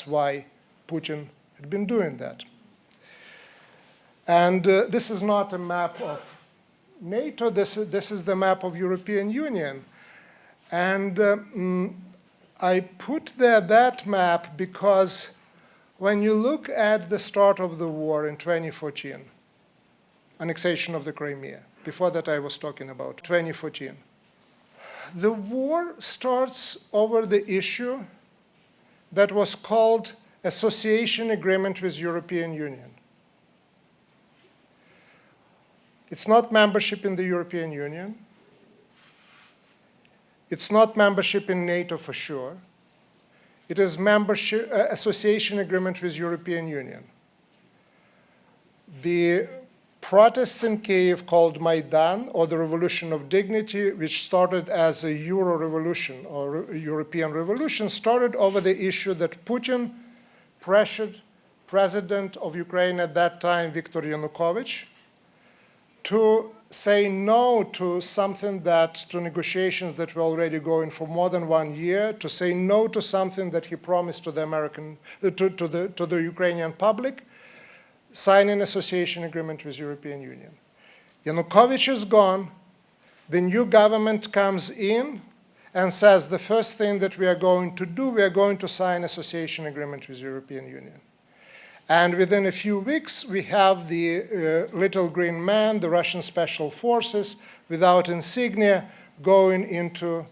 Speaker 5: why Putin had been doing that. And this is not a map of NATO, this is the map of European Union. And I put there that map because when you look at the start of the war in 2014, annexation of the Crimea, before that I was talking about 2014, the war starts over the issue that was called association agreement with European Union. It's not membership in the European Union. It's not membership in NATO for sure. It is membership, association agreement with European Union. The protests in Kiev called Maidan, or the Revolution of Dignity, which started as a Euro revolution or European revolution, started over the issue that Putin pressured President of Ukraine at that time, Viktor Yanukovych, to say no to to negotiations that were already going for more than 1 year, to say no to something that he promised to the to the Ukrainian public, signing association agreement with European Union. Yanukovych is gone. The new government comes in and says the first thing that we are going to do, we are going to sign association agreement with European Union. And within a few weeks, we have the little green man, the Russian special forces, without insignia, going into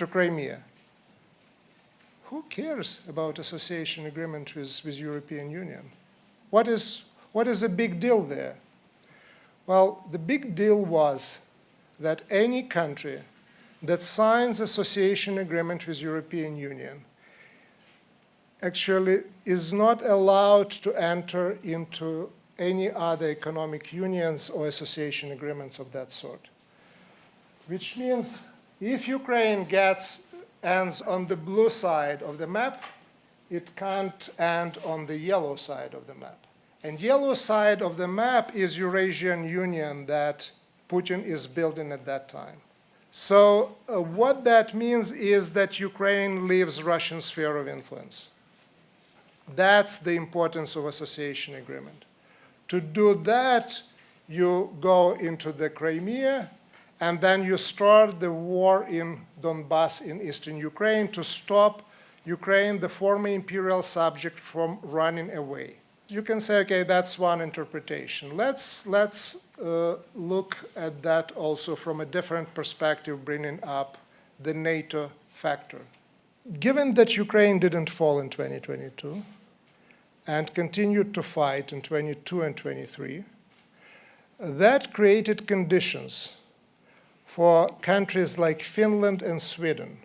Speaker 5: Crimea. Who cares about association agreement with European Union? What is the big deal there? Well, the big deal was that any country that signs association agreement with European Union actually is not allowed to enter into any other economic unions or association agreements of that sort. Which means if Ukraine ends on the blue side of the map, it can't end on the yellow side of the map. And yellow side of the map is Eurasian Union that Putin is building at that time. So what that means is that Ukraine leaves Russian sphere of influence. That's the importance of association agreement. To do that, you go into the Crimea, and then you start the war in Donbass in eastern Ukraine to stop Ukraine, the former imperial subject, from running away. You can say, okay, that's one interpretation. Let's look at that also from a different perspective, bringing up the NATO factor. Given that Ukraine didn't fall in 2022 and continued to fight in 22 and 23, that created conditions for countries like Finland and Sweden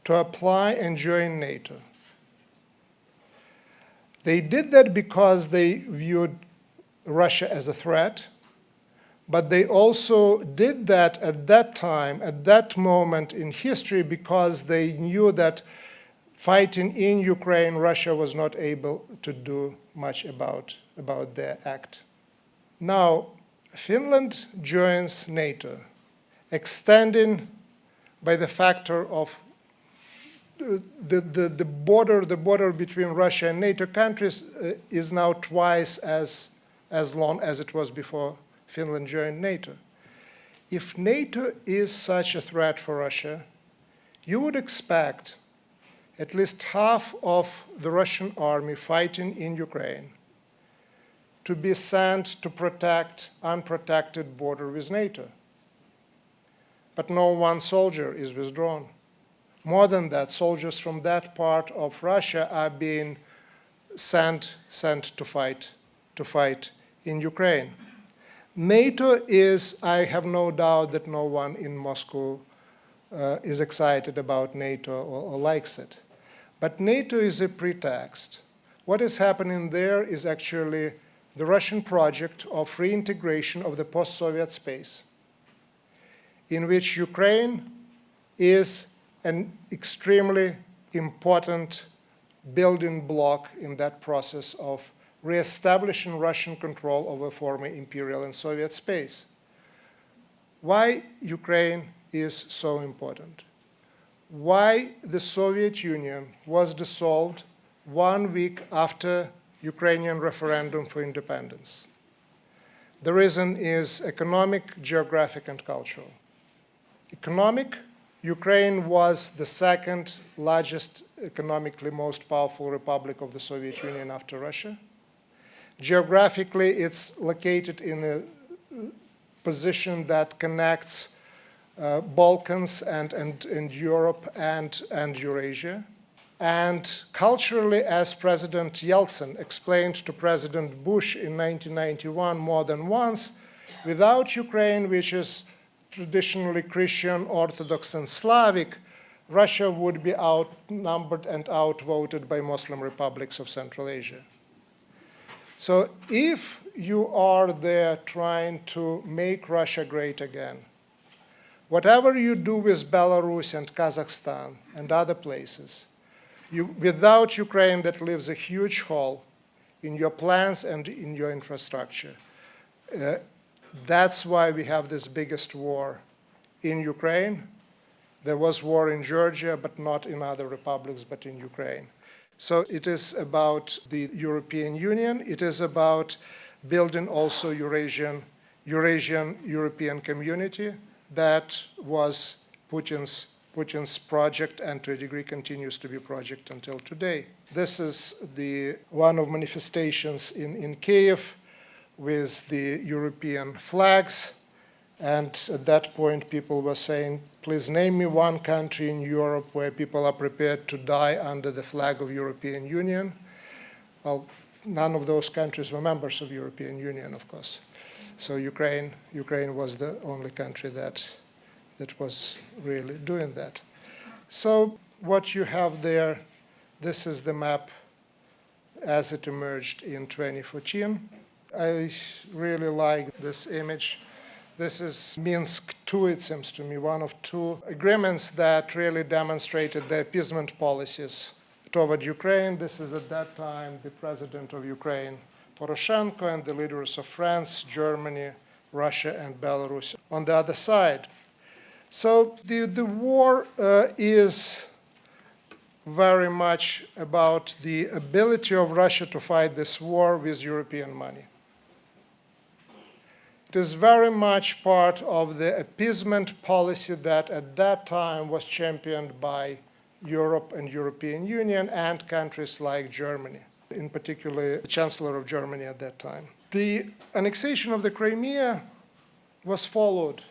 Speaker 5: to apply and join NATO. They did that because they viewed Russia as a threat, but they also did that at that time, at that moment in history, because they knew that fighting in Ukraine, Russia was not able to do much about their act. Now, Finland joins NATO, extending by the factor of the border between Russia and NATO countries is now twice as long as it was before Finland joined NATO. If NATO is such a threat for Russia, you would expect at least half of the Russian army fighting in Ukraine to be sent to protect unprotected border with NATO. But no one soldier is withdrawn. More than that, soldiers from that part of Russia are being sent to fight in Ukraine. NATO is, I have no doubt that no one in Moscow is excited about NATO or likes it. But NATO is a pretext. What is happening there is actually the Russian project of reintegration of the post-Soviet space, in which Ukraine is an extremely important building block in that process of reestablishing Russian control over former imperial and Soviet space. Why Ukraine is so important? Why the Soviet Union was dissolved 1 week after Ukrainian referendum for independence? The reason is economic, geographic, and cultural. Economic, Ukraine was the second largest, economically most powerful republic of the Soviet Union after Russia. Geographically, it's located in a position that connects Balkans and Europe and Eurasia. And culturally, as President Yeltsin explained to President Bush in 1991 more than once, without Ukraine, which is traditionally Christian, Orthodox, and Slavic, Russia would be outnumbered and outvoted by Muslim republics of Central Asia. So if you are there trying to make Russia great again, whatever you do with Belarus and Kazakhstan and other places, without Ukraine, that leaves a huge hole in your plans and in your infrastructure. That's why we have this biggest war in Ukraine. There was war in Georgia, but not in other republics, but in Ukraine. So it is about the European Union. It is about building also Eurasian European community. That was Putin's project, and to a degree continues to be a project until today. This is one of manifestations in Kyiv with the European flags. And at that point, people were saying, please name me one country in Europe where people are prepared to die under the flag of European Union. Well, none of those countries were members of European Union, of course. So Ukraine was the only country that was really doing that. So what you have there, this is the map as it emerged in 2014. I really like this image. This is Minsk II, it seems to me, one of two agreements that really demonstrated the appeasement policies toward Ukraine. This is at that time the president of Ukraine, Poroshenko, and the leaders of France, Germany, Russia, and Belarus on the other side. So the war is very much about the ability of Russia to fight this war with European money. It is very much part of the appeasement policy that at that time was championed by Europe and European Union and countries like Germany. in particular the Chancellor of Germany at that time. The annexation of the Crimea was followed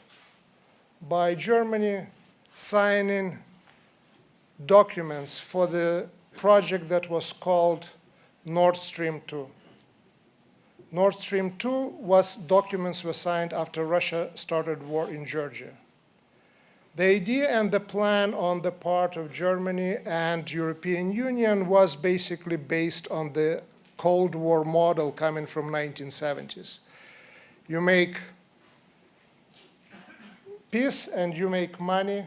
Speaker 5: by Germany signing documents for the project that was called Nord Stream 2. Nord Stream 2 documents were signed after Russia started war in Georgia. The idea and the plan on the part of Germany and European Union was basically based on the Cold War model coming from 1970s. You make peace and you make money,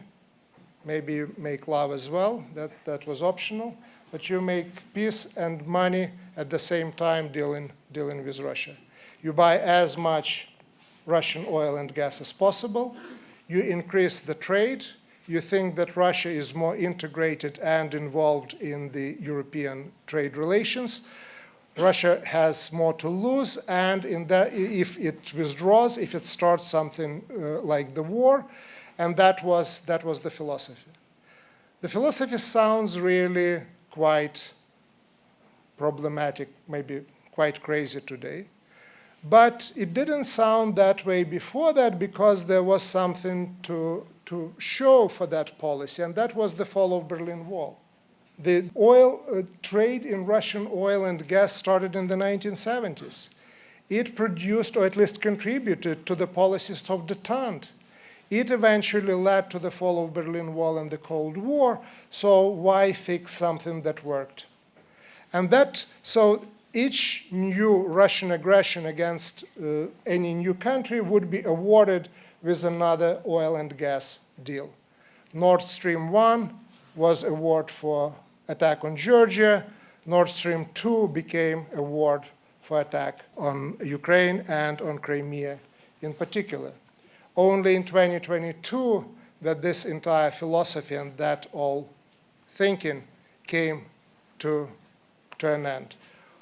Speaker 5: maybe you make love as well, that was optional, but you make peace and money at the same time dealing with Russia. You buy as much Russian oil and gas as possible, you increase the trade, you think that Russia is more integrated and involved in the European trade relations. Russia has more to lose, and if it withdraws, if it starts something like the war, and that was the philosophy. The philosophy sounds really quite problematic, maybe quite crazy today. But it didn't sound that way before that because there was something to show for that policy, and that was the fall of Berlin Wall. The oil trade in Russian oil and gas started in the 1970s. It produced, or at least contributed, to the policies of détente. It eventually led to the fall of Berlin Wall and the Cold War, so why fix something that worked? And so each new Russian aggression against any new country would be awarded with another oil and gas deal. Nord Stream 1 was award for attack on Georgia. Nord Stream 2 became award for attack on Ukraine and on Crimea in particular. Only in 2022 that this entire philosophy and that all thinking came to an end.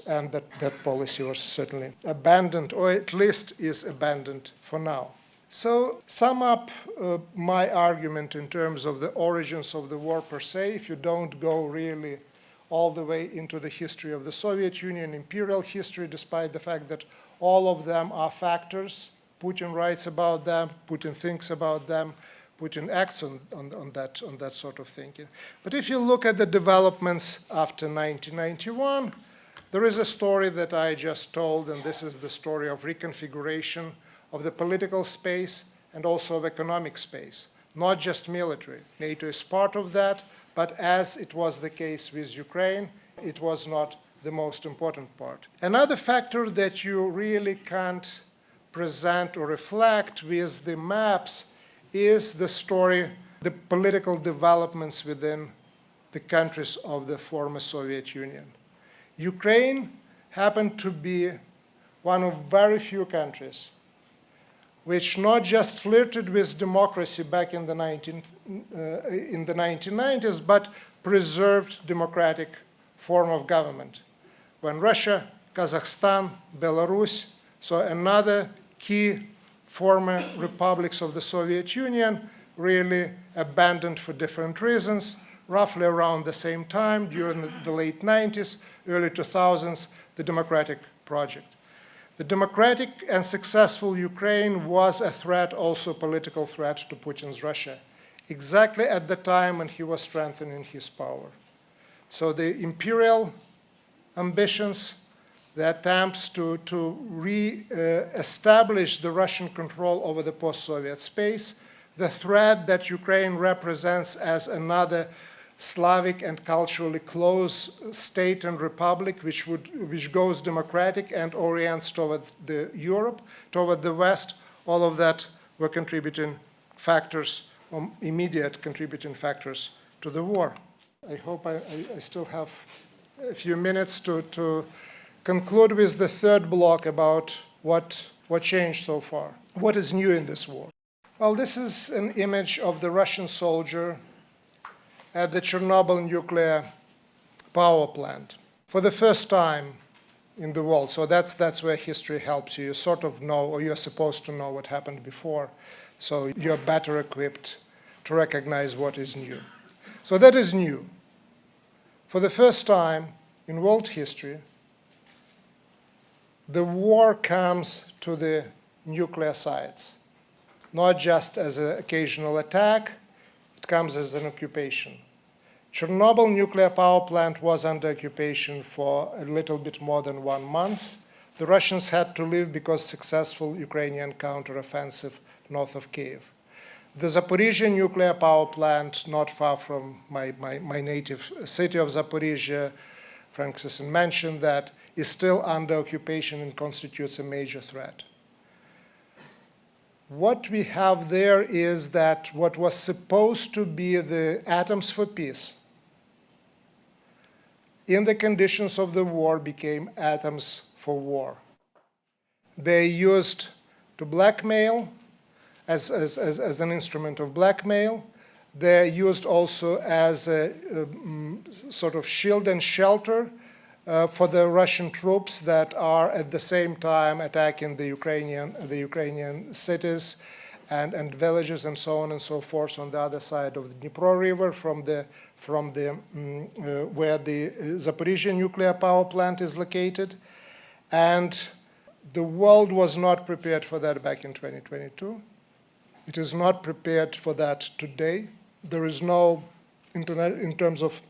Speaker 5: And that policy was certainly abandoned, or at least is abandoned for now. So sum up my argument in terms of the origins of the war per se, if you don't go really all the way into the history of the Soviet Union, imperial history, despite the fact that all of them are factors. Putin writes about them, Putin thinks about them, Putin acts on that sort of thinking. But if you look at the developments after 1991, there is a story that I just told, and this is the story of reconfiguration of the political space and also of economic space, not just military. NATO is part of that, but as it was the case with Ukraine, it was not the most important part. Another factor that you really can't present or reflect with the maps is the story, the political developments within the countries of the former Soviet Union. Ukraine happened to be one of very few countries which not just flirted with democracy back in the 1990s, but preserved democratic form of government. When Russia, Kazakhstan, Belarus, so another key former republics of the Soviet Union, really abandoned for different reasons, roughly around the same time, during the late 90s, early 2000s, the democratic project. The democratic and successful Ukraine was a threat, also a political threat to Putin's Russia, exactly at the time when he was strengthening his power. So the imperial ambitions, the attempts to re-establish the Russian control over the post-Soviet space, the threat that Ukraine represents as another Slavic and culturally close state and republic which goes democratic and orients toward the Europe, toward the West, all of that were contributing factors, immediate contributing factors to the war. I hope I still have a few minutes to conclude with the third block about what changed so far. What is new in this war? Well, this is an image of the Russian soldier at the Chernobyl nuclear power plant for the first time in the world. So that's where history helps you. You sort of know, or you're supposed to know what happened before, so you're better equipped to recognize what is new. So that is new. For the first time in world history, the war comes to the nuclear sites, not just as an occasional attack, it comes as an occupation. Chernobyl nuclear power plant was under occupation for a little bit more than 1 month. The Russians had to leave because successful Ukrainian counteroffensive north of Kyiv. The Zaporizhia nuclear power plant, not far from my native city of Zaporizhia, Frank Sysyn mentioned that, is still under occupation and constitutes a major threat. What we have there is that what was supposed to be the atoms for peace, in the conditions of the war, became atoms for war. They used to blackmail as an instrument of blackmail. They're used also as a sort of shield and shelter for the Russian troops that are at the same time attacking the Ukrainian cities and villages and so on and so forth on the other side of the Dnipro River where the Zaporizhia nuclear power plant is located. And the world was not prepared for that back in 2022. It is not prepared for that today. There is no, in terms of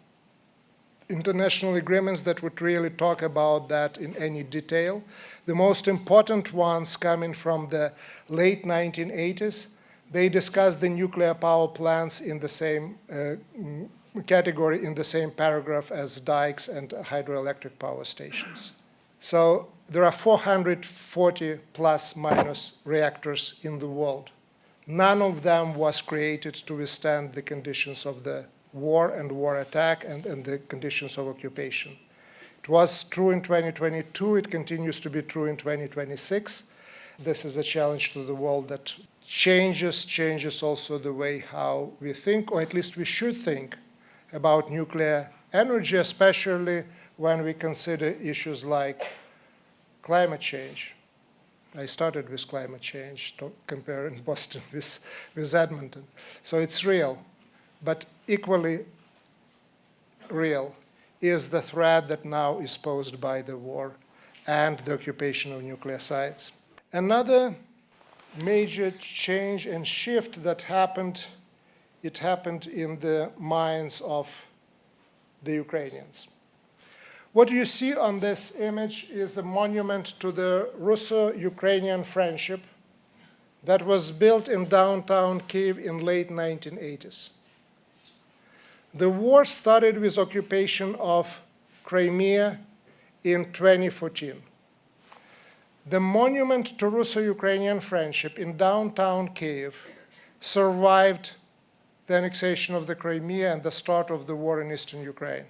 Speaker 5: international agreements that would really talk about that in any detail. The most important ones coming from the late 1980s, they discussed the nuclear power plants in the same category, in the same paragraph as dikes and hydroelectric power stations. So there are 440 plus minus reactors in the world. None of them was created to withstand the conditions of the war and war attack and the conditions of occupation. It was true in 2022, it continues to be true in 2026. This is a challenge to the world that changes also the way how we think, or at least we should think, about nuclear energy, especially when we consider issues like climate change. I started with climate change, comparing Boston with Edmonton. So it's real, but equally real is the threat that now is posed by the war and the occupation of nuclear sites. Another major change and shift that happened, it happened in the minds of the Ukrainians. What you see on this image is a monument to the Russo-Ukrainian friendship that was built in downtown Kyiv in late 1980s. The war started with occupation of Crimea in 2014. The monument to Russo-Ukrainian friendship in downtown Kyiv survived the annexation of the Crimea and the start of the war in eastern Ukraine,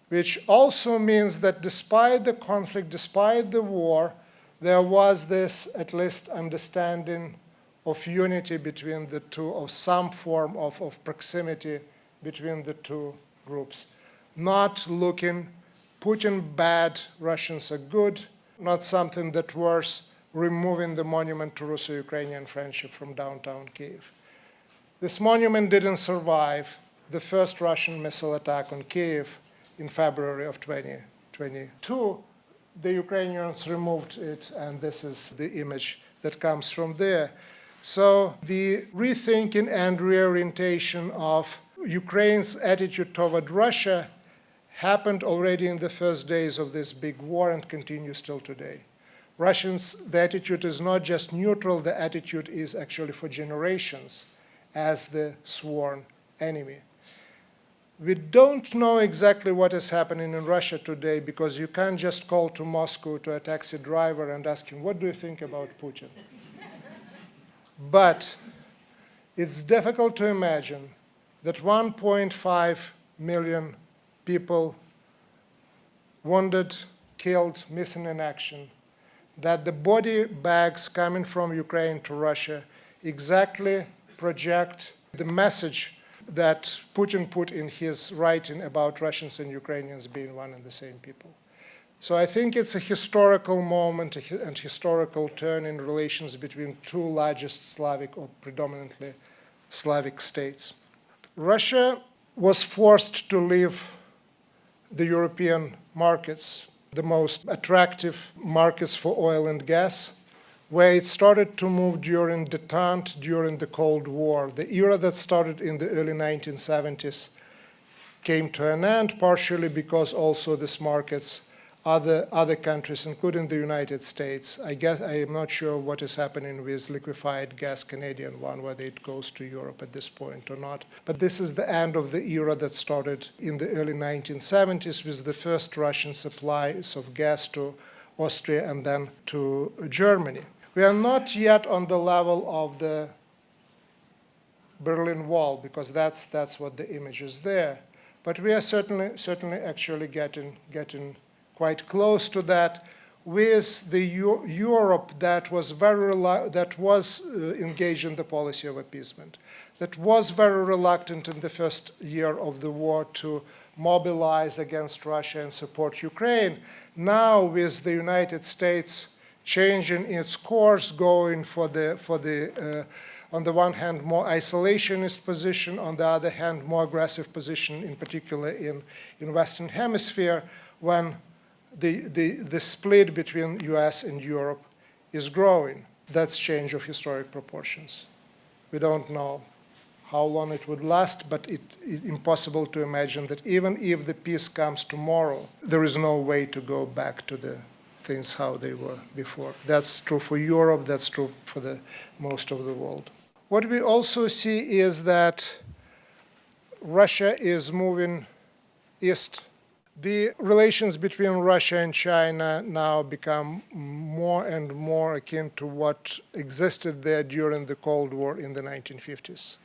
Speaker 5: which also means that despite the conflict, despite the war, there was this, at least, understanding of unity between the two, of some form of proximity between the two groups. Not looking Putin bad, Russians are good, not something that was removing the monument to Russo-Ukrainian friendship from downtown Kyiv. This monument didn't survive the first Russian missile attack on Kyiv in February of 2022. The Ukrainians removed it, and this is the image that comes from there. So the rethinking and reorientation of Ukraine's attitude toward Russia happened already in the first days of this big war and continues till today. Russians, the attitude is not just neutral, the attitude is actually for generations as the sworn enemy. We don't know exactly what is happening in Russia today because you can't just call to Moscow to a taxi driver and ask him, what do you think about Putin? But it's difficult to imagine that 1.5 million people wounded, killed, missing in action, that the body bags coming from Ukraine to Russia exactly project the message that Putin put in his writing about Russians and Ukrainians being one and the same people. So I think it's a historical moment and historical turn in relations between two largest Slavic or predominantly Slavic states. Russia was forced to leave the European markets the most attractive markets for oil and gas, where it started to move during detente, during the Cold War. The era that started in the early 1970s came to an end, partially because also these markets, other countries, including the United States, I am not sure what is happening with liquefied gas, Canadian one, whether it goes to Europe at this point or not. But this is the end of the era that started in the early 1970s with the first Russian supplies of gas to Austria and then to Germany. We are not yet on the level of the Berlin Wall, because that's what the image is there. But we are certainly actually getting quite close to that, with the Europe that was engaged in the policy of appeasement, that was very reluctant in the first year of the war to mobilize against Russia and support Ukraine. Now, with the United States changing its course, going for the on the one hand, more isolationist position, on the other hand, more aggressive position, in particular in Western Hemisphere, when the split between US and Europe is growing. That's change of historic proportions. We don't know how long it would last, but it's impossible to imagine that even if the peace comes tomorrow, there is no way to go back to the things how they were before. That's true for Europe, that's true for the most of the world. What we also see is that Russia is moving east. The relations between Russia and China now become more and more akin to what existed there during the Cold War in the 1950s.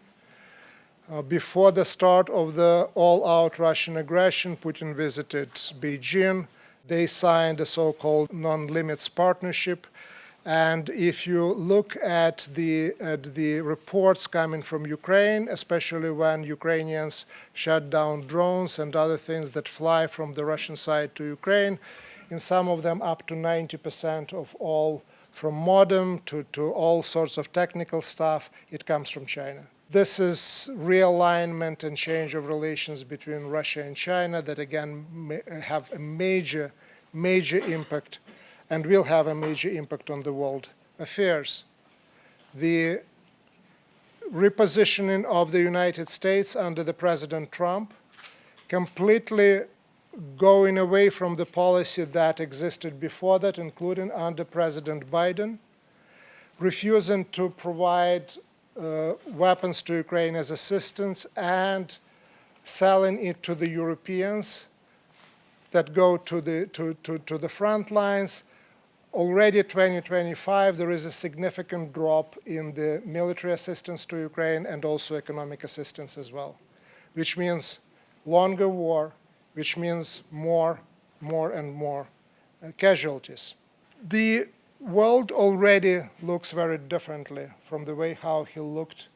Speaker 5: Before the start of the all-out Russian aggression, Putin visited Beijing. They signed a so-called non-limits partnership. And if you look at the reports coming from Ukraine, especially when Ukrainians shut down drones and other things that fly from the Russian side to Ukraine, in some of them up to 90% of all, from modem to all sorts of technical stuff, it comes from China. This is realignment and change of relations between Russia and China that again have a major impact and will have a major impact on the world affairs. The repositioning of the United States under the President Trump, completely going away from the policy that existed before that, including under President Biden, refusing to provide weapons to Ukraine as assistance and selling it to the Europeans that go to the front lines. Already 2025, there is a significant drop in the military assistance to Ukraine and also economic assistance as well, which means longer war, which means more and more casualties. The world already looks very differently from the way how he looked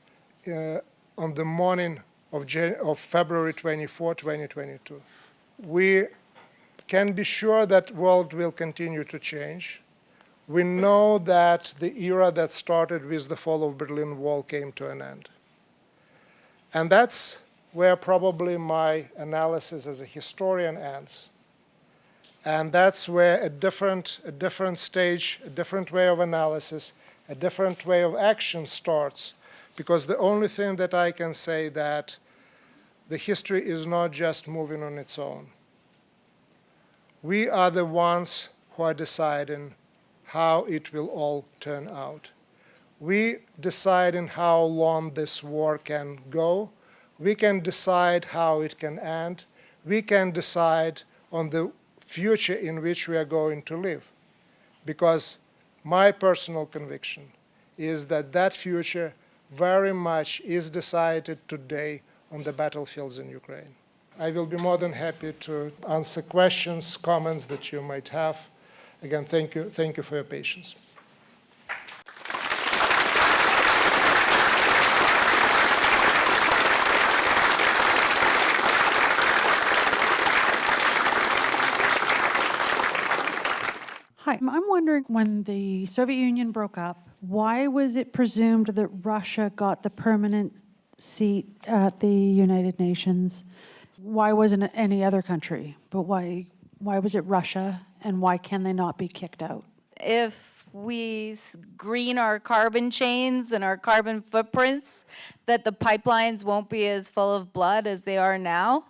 Speaker 5: on the morning of February 24, 2022. We can be sure that world will continue to change. We know that the era that started with the fall of Berlin Wall came to an end. And that's where probably my analysis as a historian ends. And that's where a different stage, a different way of analysis, a different way of action starts. Because the only thing that I can say that the history is not just moving on its own. We are the ones who are deciding how it will all turn out. We decide in how long this war can go. We can decide how it can end. We can decide on the future in which we are going to live. Because my personal conviction is that that future very much is decided today on the battlefields in Ukraine. I will be more than happy to answer questions, comments that you might have. Again, thank you for your patience.
Speaker 6: Hi, I'm wondering, when the Soviet Union broke up, why was it presumed that Russia got the permanent seat at the United Nations? Why wasn't it any other country? But why was it Russia? and why can they not be kicked out?
Speaker 7: If we green our carbon chains and our carbon footprints, that the pipelines won't be as full of blood as they are now,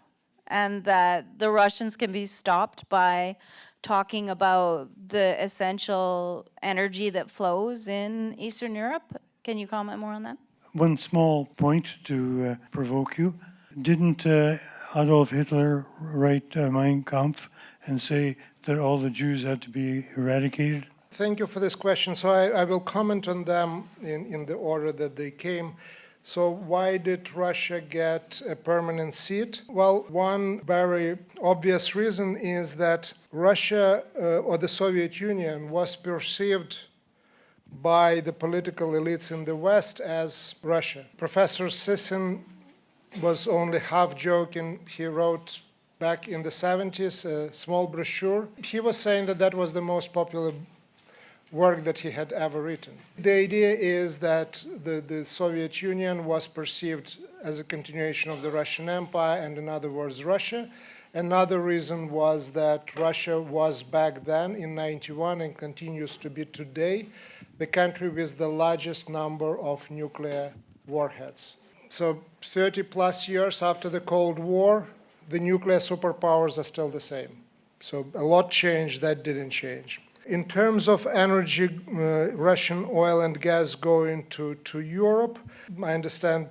Speaker 7: and that the Russians can be stopped by talking about the essential energy that flows in Eastern Europe. Can you comment more on that?
Speaker 8: One small point to provoke you. Didn't Adolf Hitler write Mein Kampf and say that all the Jews had to be eradicated?
Speaker 5: Thank you for this question. So I will comment on them in the order that they came. So why did Russia get a permanent seat? Well, one very obvious reason is that Russia or the Soviet Union was perceived by the political elites in the West as Russia. Professor Sysyn was only half joking. He wrote back in the 70s a small brochure. He was saying that that was the most popular work that he had ever written. The idea is that the Soviet Union was perceived as a continuation of the Russian Empire, and in other words, Russia. Another reason was that Russia was back then in 91 and continues to be today the country with the largest number of nuclear warheads. So 30 plus years after the Cold War, the nuclear superpowers are still the same. So a lot changed, that didn't change. In terms of energy, Russian oil and gas going to Europe, I understand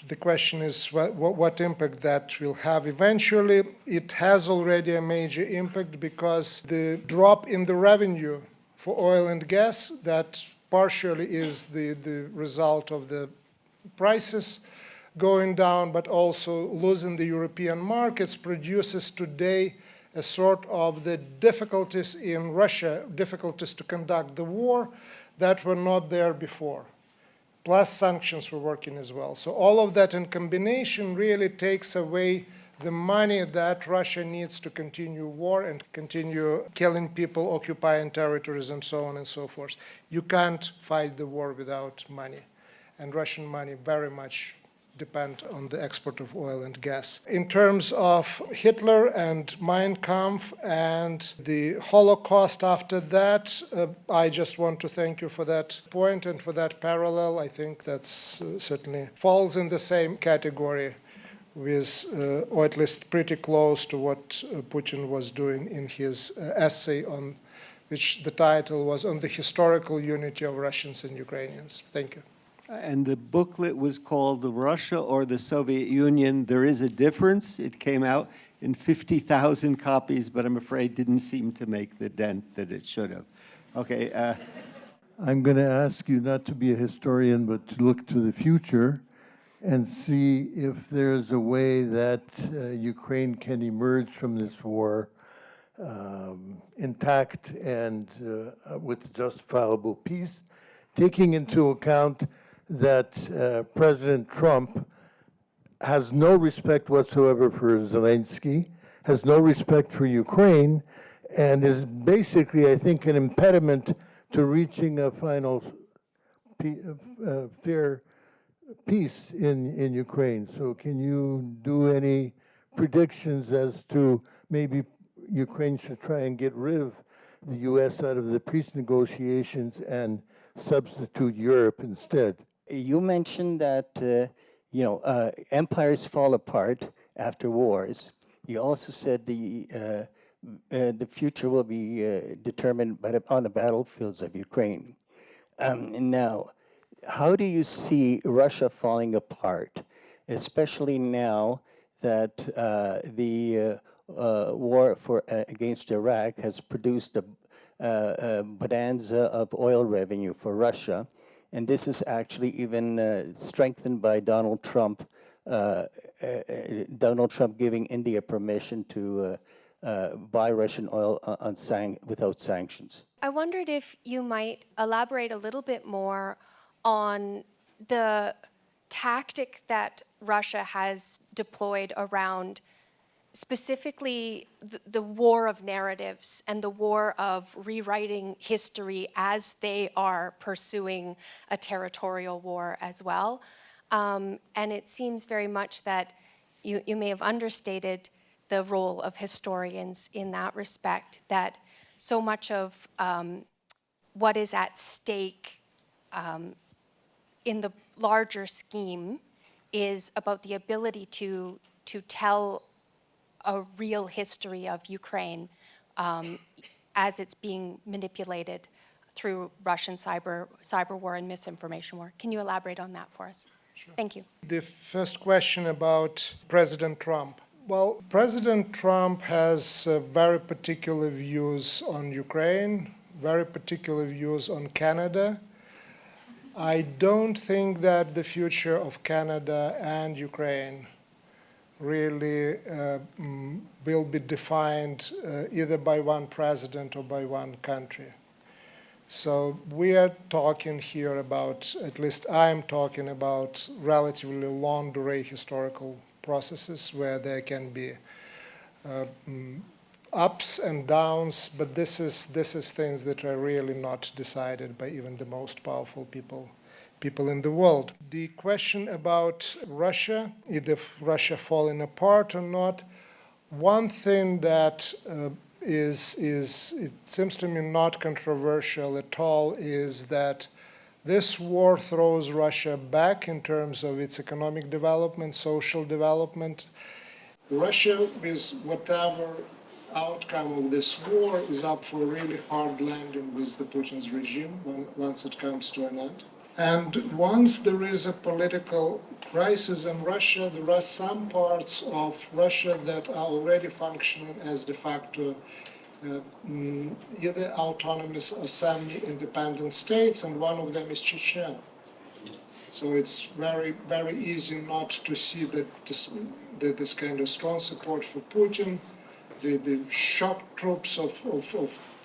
Speaker 5: the question is what impact that will have eventually. It has already a major impact because the drop in the revenue for oil and gas, that partially is the result of the prices going down, but also losing the European markets produces today a sort of the difficulties in Russia, difficulties to conduct the war that were not there before. Plus sanctions were working as well. So all of that in combination really takes away the money that Russia needs to continue war and continue killing people, occupying territories, and so on and so forth. You can't fight the war without money. And Russian money very much depend on the export of oil and gas. In terms of Hitler and Mein Kampf and the Holocaust after that, I just want to thank you for that point and for that parallel. I think that's certainly falls in the same category with, or at least pretty close to what Putin was doing in his essay on which the title was On the Historical Unity of Russians and Ukrainians. Thank you.
Speaker 1: And the booklet was called Russia or the Soviet Union. There is a difference. It came out in 50,000 copies, but I'm afraid didn't seem to make the dent that it should have. Okay.
Speaker 9: I'm going to ask you not to be a historian, but to look to the future and see if there's a way that Ukraine can emerge from this war intact and with justifiable peace, taking into account that President Trump has no respect whatsoever for Zelensky, has no respect for Ukraine, and is basically, I think, an impediment to reaching a final fair peace in Ukraine. So can you do any predictions as to maybe Ukraine should try and get rid of the U.S. out of the peace negotiations and substitute Europe instead?
Speaker 10: You mentioned that empires fall apart after wars. You also said the future will be determined on the battlefields of Ukraine. And now, how do you see Russia falling apart, especially now that the war against Iraq has produced a bonanza of oil revenue for Russia? And this is actually even strengthened by Donald Trump giving India permission to buy Russian oil without sanctions.
Speaker 11: I wondered if you might elaborate a little bit more on the tactic that Russia has deployed around specifically the war of narratives and the war of rewriting history as they are pursuing a territorial war as well. And it seems very much that you may have understated the role of historians in that respect, that so much of what is at stake in the larger scheme is about the ability to tell a real history of Ukraine as it's being manipulated through Russian cyber war and misinformation war. Can you elaborate on that for us? Sure. Thank you.
Speaker 5: The first question about President Trump. Well, President Trump has very particular views on Ukraine, very particular views on Canada. I don't think that the future of Canada and Ukraine really will be defined either by one president or by one country. So we are talking here about, at least I'm talking about, relatively long duration historical processes where there can be ups and downs, but this is things that are really not decided by even the most powerful people in the world. The question about Russia, either Russia falling apart or not, one thing that it seems to me not controversial at all is that this war throws Russia back in terms of its economic development, social development. Russia, with whatever outcome of this war, is up for a really hard landing with the Putin's regime once it comes to an end. And once there is a political crisis in Russia, there are some parts of Russia that are already functioning as de facto either autonomous or semi-independent states, and one of them is Chechnya. So it's very, very easy not to see that this kind of strong support for Putin, the shock troops of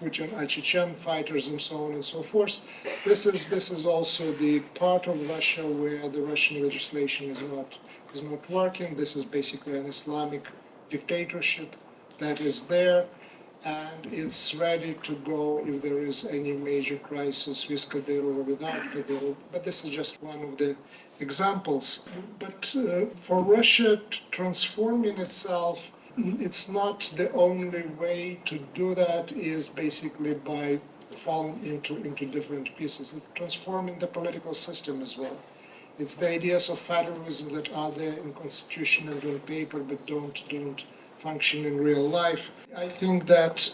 Speaker 5: Putin are Chechen fighters and so on and so forth. This is also the part of Russia where the Russian legislation is not working. This is basically an Islamic dictatorship that is there, and it's ready to go if there is any major crisis with Kadyrov or without Kadyrov. But this is just one of the examples. But for Russia transforming itself, it's not the only way to do that is basically by falling into different pieces. It's transforming the political system as well. It's the ideas of federalism that are there in constitution and on paper but don't function in real life. I think that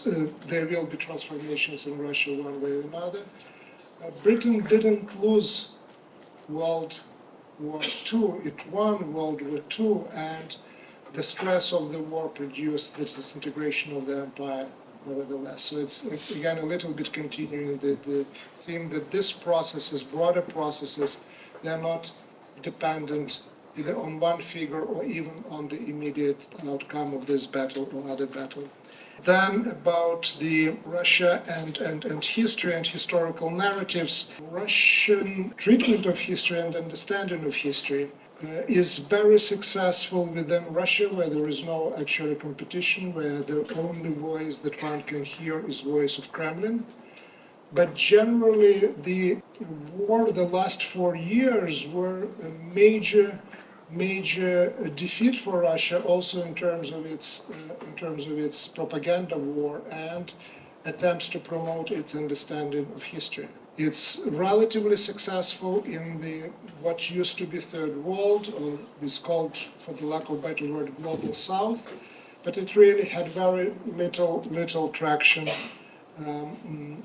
Speaker 5: there will be transformations in Russia one way or another. Britain didn't lose World War II, it won World War II, and the stress of the war produced the disintegration of the empire, nevertheless. So it's again a little bit continuing the theme that this processes, broader processes, they're not dependent either on one figure or even on the immediate outcome of this battle or other battle. Then about the Russia and history and historical narratives, Russian treatment of history and understanding of history is very successful within Russia, where there is no actual competition, where the only voice that one can hear is voice of Kremlin. But generally, the war, the last 4 years, were a major defeat for Russia, also in terms of its propaganda war and attempts to promote its understanding of history. It's relatively successful in the what used to be Third World, or is called, for the lack of a better word, Global South, but it really had very little traction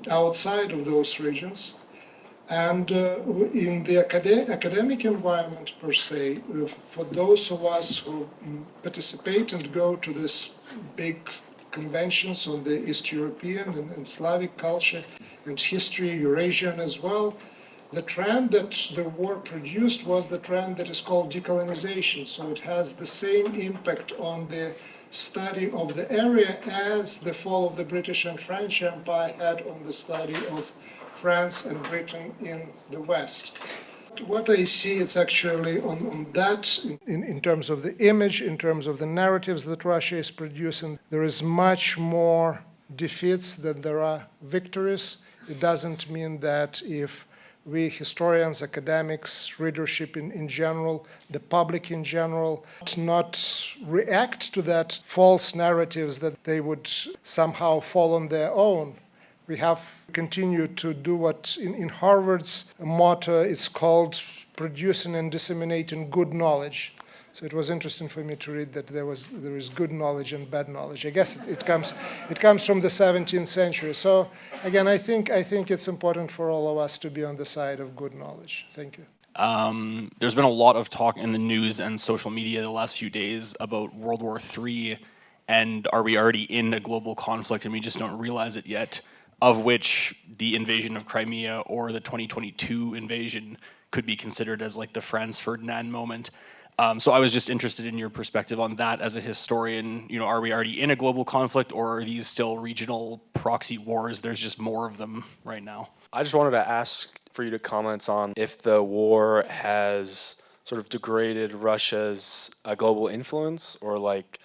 Speaker 5: outside of those regions. And in the academic environment per se, for those of us who participate and go to these big conventions on the East European and Slavic culture and history, Eurasian as well, the trend that the war produced was the trend that is called decolonization. So it has the same impact on the study of the area as the fall of the British and French Empire had on the study of France and Britain in the West. What I see is actually on that, in terms of the image, in terms of the narratives that Russia is producing, there is much more defeats than there are victories. It doesn't mean that if we historians, academics, readership in general, the public in general, not react to that false narratives that they would somehow fall on their own. We have continued to do what in Harvard's motto is called producing and disseminating good knowledge. So it was interesting for me to read that there is good knowledge and bad knowledge. I guess it comes from the 17th century. So again, I think it's important for all of us to be on the side of good knowledge. Thank you.
Speaker 12: There's been a lot of talk in the news and social media the last few days about World War III, and are we already in a global conflict and we just don't realize it yet, of which the invasion of Crimea or the 2022 invasion could be considered as like the Franz Ferdinand moment. So I was just interested in your perspective on that as a historian. You know, are we already in a global conflict, or are these still regional proxy wars? There's just more of them right now.
Speaker 13: I just wanted to ask for you to comment on if the war has sort of degraded Russia's global influence or like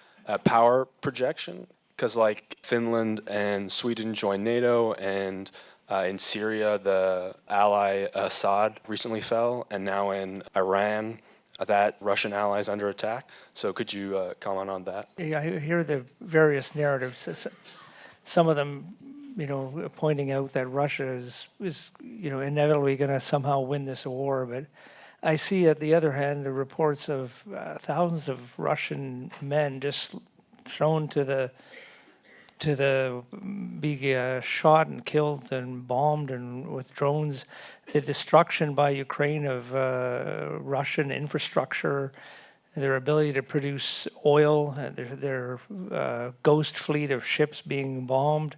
Speaker 13: power projection, because like Finland and Sweden joined NATO, and in Syria the ally Assad recently fell, and now in Iran that Russian ally is under attack. So could you comment on that?
Speaker 14: Yeah, I hear the various narratives. Some of them, pointing out that Russia is inevitably going to somehow win this war. But I see, at the other hand, the reports of thousands of Russian men just thrown to be shot and killed and bombed, and with drones, the destruction by Ukraine of Russian infrastructure, their ability to produce oil, their ghost fleet of ships being bombed,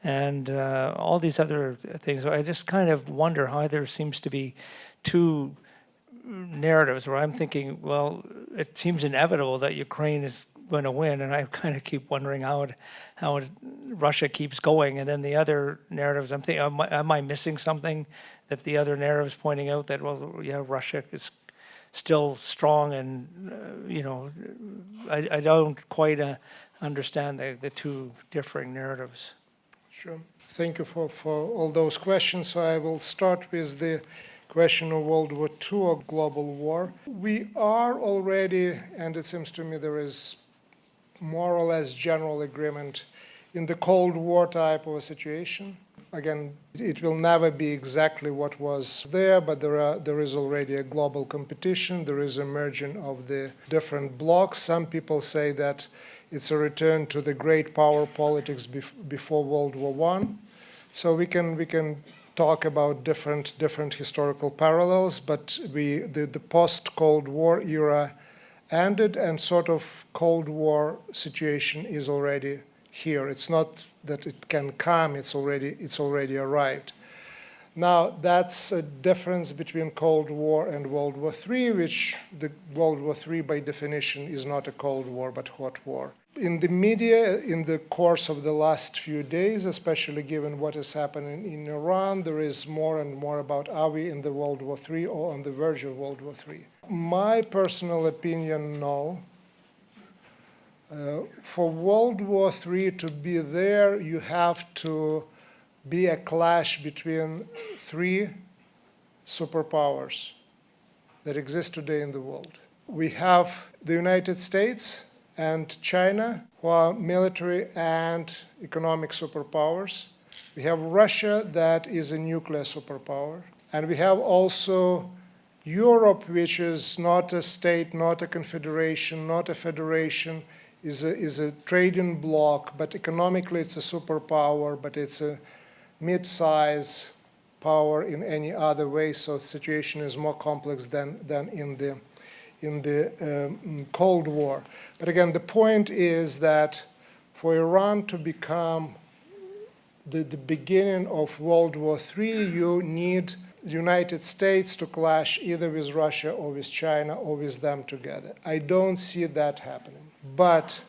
Speaker 14: and all these other things. So I just kind of wonder how there seems to be two narratives where I'm thinking, well, it seems inevitable that Ukraine is going to win, and I kind of keep wondering how Russia keeps going. And then the other narratives, I'm thinking, am I missing something that the other narratives pointing out that, well, yeah, Russia is still strong, and I don't quite understand the two differing narratives.
Speaker 5: Sure. Thank you for all those questions. So I will start with the question of World War II or global war. We are already, and it seems to me there is more or less general agreement in the Cold War type of a situation. Again, it will never be exactly what was there, but there is already a global competition. There is a merging of the different blocs. Some people say that it's a return to the great power politics before World War I. So we can talk about different historical parallels, but the post-Cold War era ended, and sort of Cold War situation is already here. It's not that it can come, it's already arrived. Now, that's a difference between Cold War and World War III, which the World War III by definition is not a Cold War but hot war. In the media, in the course of the last few days, especially given what is happening in Iran, there is more and more about, are we in the World War III or on the verge of World War III? My personal opinion, no. For World War III to be there, you have to be a clash between three superpowers that exist today in the world. We have the United States and China, who are military and economic superpowers. We have Russia, that is a nuclear superpower. And we have also Europe, which is not a state, not a confederation, not a federation, is a trading bloc, but economically it's a superpower, but it's a mid-size power in any other way, so the situation is more complex than in the Cold War. But again, the point is that for Iran to become the beginning of World War III, you need the United States to clash either with Russia or with China or with them together. I don't see that happening. But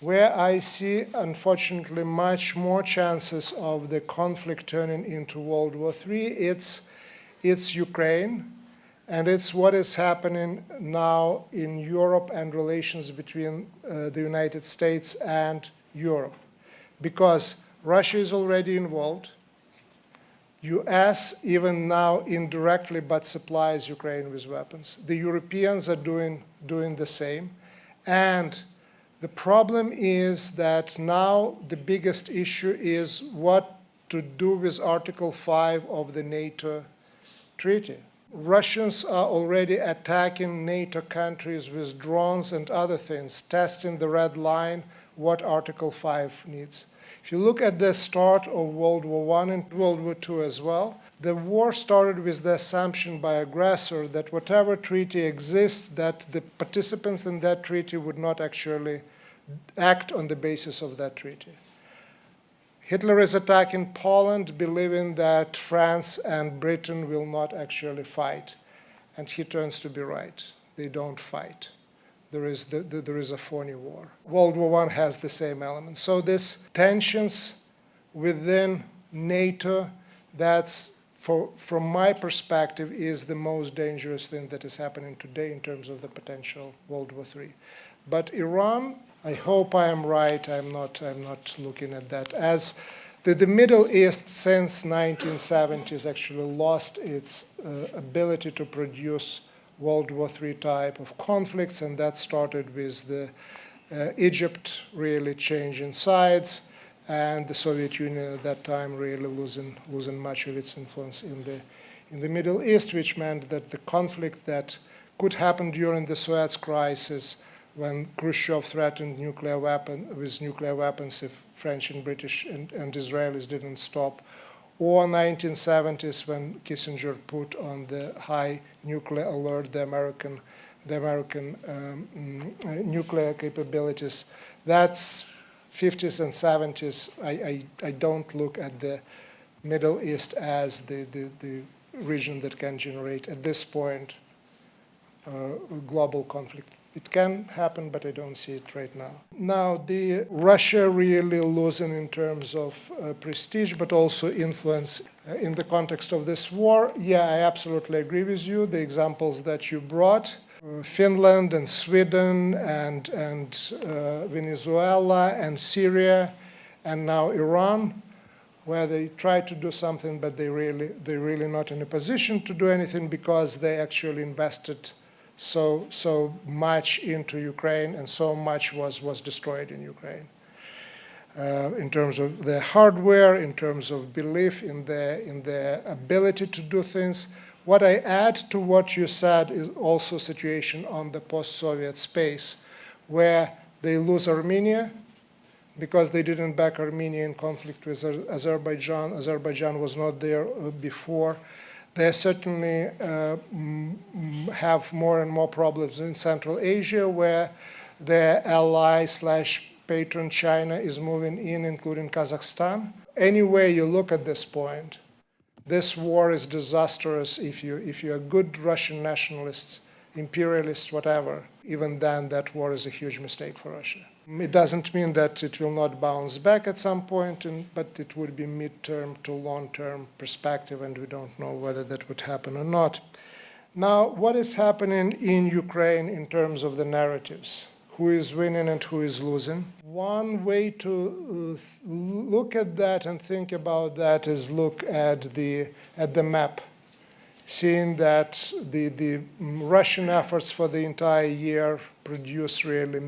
Speaker 5: where I see, unfortunately, much more chances of the conflict turning into World War III, it's Ukraine, and it's what is happening now in Europe and relations between the United States and Europe. Because Russia is already involved. US, even now indirectly, but supplies Ukraine with weapons. The Europeans are doing the same. And the problem is that now the biggest issue is what to do with Article 5 of the NATO treaty. Russians are already attacking NATO countries with drones and other things, testing the red line, what Article 5 needs. If you look at the start of World War I and World War II as well, the war started with the assumption by aggressor that whatever treaty exists, that the participants in that treaty would not actually act on the basis of that treaty. Hitler is attacking Poland, believing that France and Britain will not actually fight. And he turns to be right. They don't fight. There is a phony war. World War I has the same element. So these tensions within NATO, that's, from my perspective, is the most dangerous thing that is happening today in terms of the potential World War III. But Iran, I hope I am right. I'm not looking at that. As the Middle East since 1970s actually lost its ability to produce World War III type of conflicts, and that started with the Egypt really changing sides, and the Soviet Union at that time really losing much of its influence in the Middle East, which meant that the conflict that could happen during the Suez Crisis, when Khrushchev threatened nuclear weapons if French and British and Israelis didn't stop, or 1970s when Kissinger put on the high nuclear alert the American nuclear capabilities. That's 50s and 70s. I don't look at the Middle East as the region that can generate, at this point, global conflict. It can happen, but I don't see it right now. Now, the Russia really losing in terms of prestige, but also influence in the context of this war. Yeah, I absolutely agree with you. The examples that you brought, Finland and Sweden and Venezuela and Syria, and now Iran, where they try to do something, but they're really not in a position to do anything because they actually invested so much into Ukraine, and so much was destroyed in Ukraine. In terms of the hardware, in terms of belief in the ability to do things. What I add to what you said is also a situation on the post-Soviet space, where they lose Armenia because they didn't back Armenia in conflict with Azerbaijan. Azerbaijan was not there before. They certainly have more and more problems in Central Asia, where their ally/patron China is moving in, including Kazakhstan. Any way you look at this point, this war is disastrous if you're good Russian nationalists, imperialists, whatever. Even then, that war is a huge mistake for Russia. It doesn't mean that it will not bounce back at some point, but it would be mid-term to long-term perspective, and we don't know whether that would happen or not. Now, what is happening in Ukraine in terms of the narratives? Who is winning and who is losing? One way to look at that and think about that is look at the map, seeing that the Russian efforts for the entire year produce really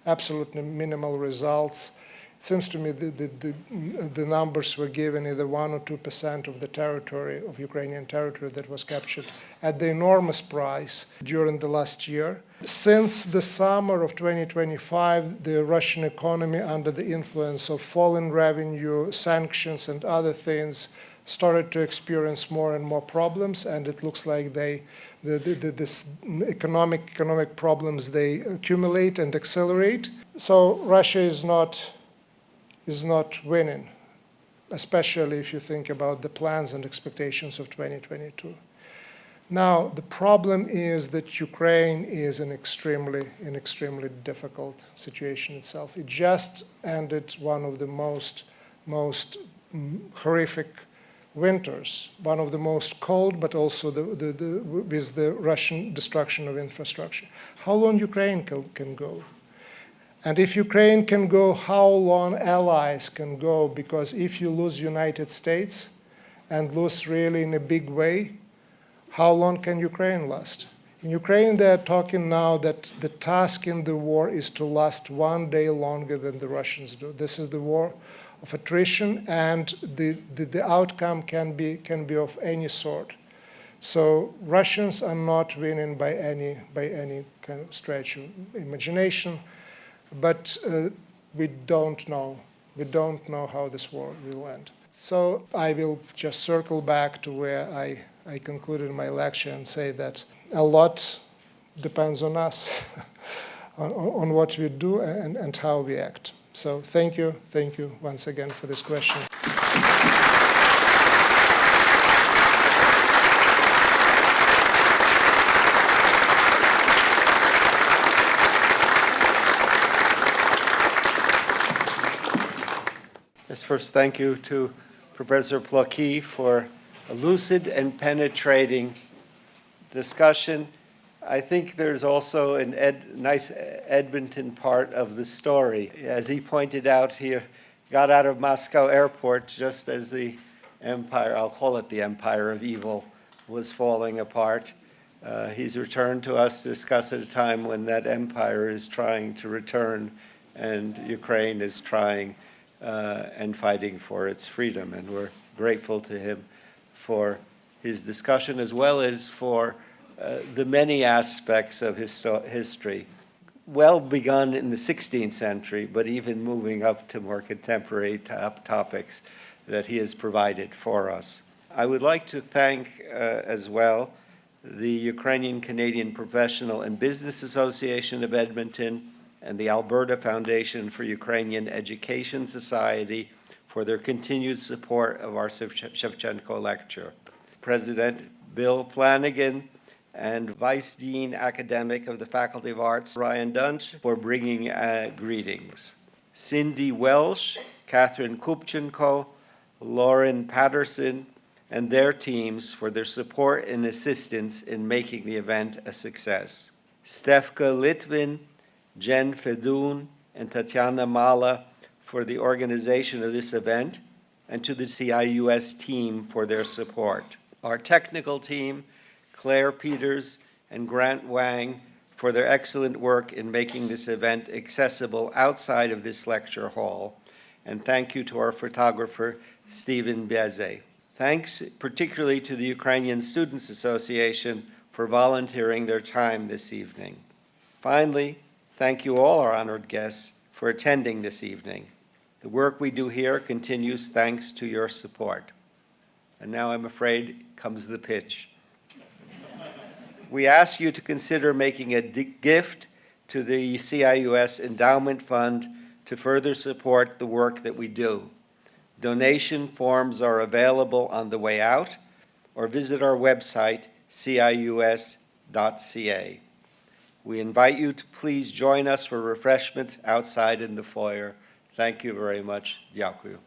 Speaker 5: absolutely minimal results. It seems to me the numbers were given either 1 or 2% of the territory, of Ukrainian territory, that was captured at the enormous price during the last year. Since the summer of 2025, the Russian economy, under the influence of falling revenue, sanctions, and other things, started to experience more and more problems, and it looks like this economic problems, they accumulate and accelerate. So Russia is not winning, especially if you think about the plans and expectations of 2022. Now, the problem is that Ukraine is in extremely difficult situation itself. It just ended one of the most horrific winters, one of the most cold, but also with the Russian destruction of infrastructure. How long Ukraine can go? And if Ukraine can go, how long allies can go? Because if you lose United States and lose really in a big way, how long can Ukraine last? In Ukraine, they're talking now that the task in the war is to last one day longer than the Russians do. This is the war attrition, and the outcome can be of any sort. So Russians are not winning by any kind of stretch of imagination, but we don't know. We don't know how this war will end. So I will just circle back to where I concluded my lecture and say that a lot depends on us, on what we do and how we act. So thank you once again for this question.
Speaker 1: Yes, first, thank you to Professor Plokhy for a lucid and penetrating discussion. I think there's also a nice Edmonton part of the story. As he pointed out, he got out of Moscow airport just as the empire, I'll call it the empire of evil, was falling apart. He's returned to us to discuss at a time when that empire is trying to return and Ukraine is trying and fighting for its freedom. And we're grateful to him for his discussion as well as for the many aspects of history, well begun in the 16th century, but even moving up to more contemporary topics that he has provided for us. I would like to thank as well the Ukrainian Canadian Professional and Business Association of Edmonton and the Alberta Foundation for Ukrainian Education Society for their continued support of our Shevchenko lecture. President Bill Flanagan and Vice Dean Academic of the Faculty of Arts, Ryan Dunch, for bringing greetings. Cindy Welsh, Catherine Kupchenko, Lauren Patterson, and their teams for their support and assistance in making the event a success. Stefka Litvin, Jen Fedun, and Tatiana Mala for the organization of this event, and to the CIUS team for their support. Our technical team, Claire Peters and Grant Wang, for their excellent work in making this event accessible outside of this lecture hall. And thank you to our photographer, Stephen Beze. Thanks particularly to the Ukrainian Students Association for volunteering their time this evening. Finally, thank you all our honored guests for attending this evening. The work we do here continues thanks to your support. And now I'm afraid comes the pitch. We ask you to consider making a gift to the CIUS Endowment Fund to further support the work that we do. Donation forms are available on the way out, or visit our website, cius.ca. We invite you to please join us for refreshments outside in the foyer. Thank you very much. Дякую.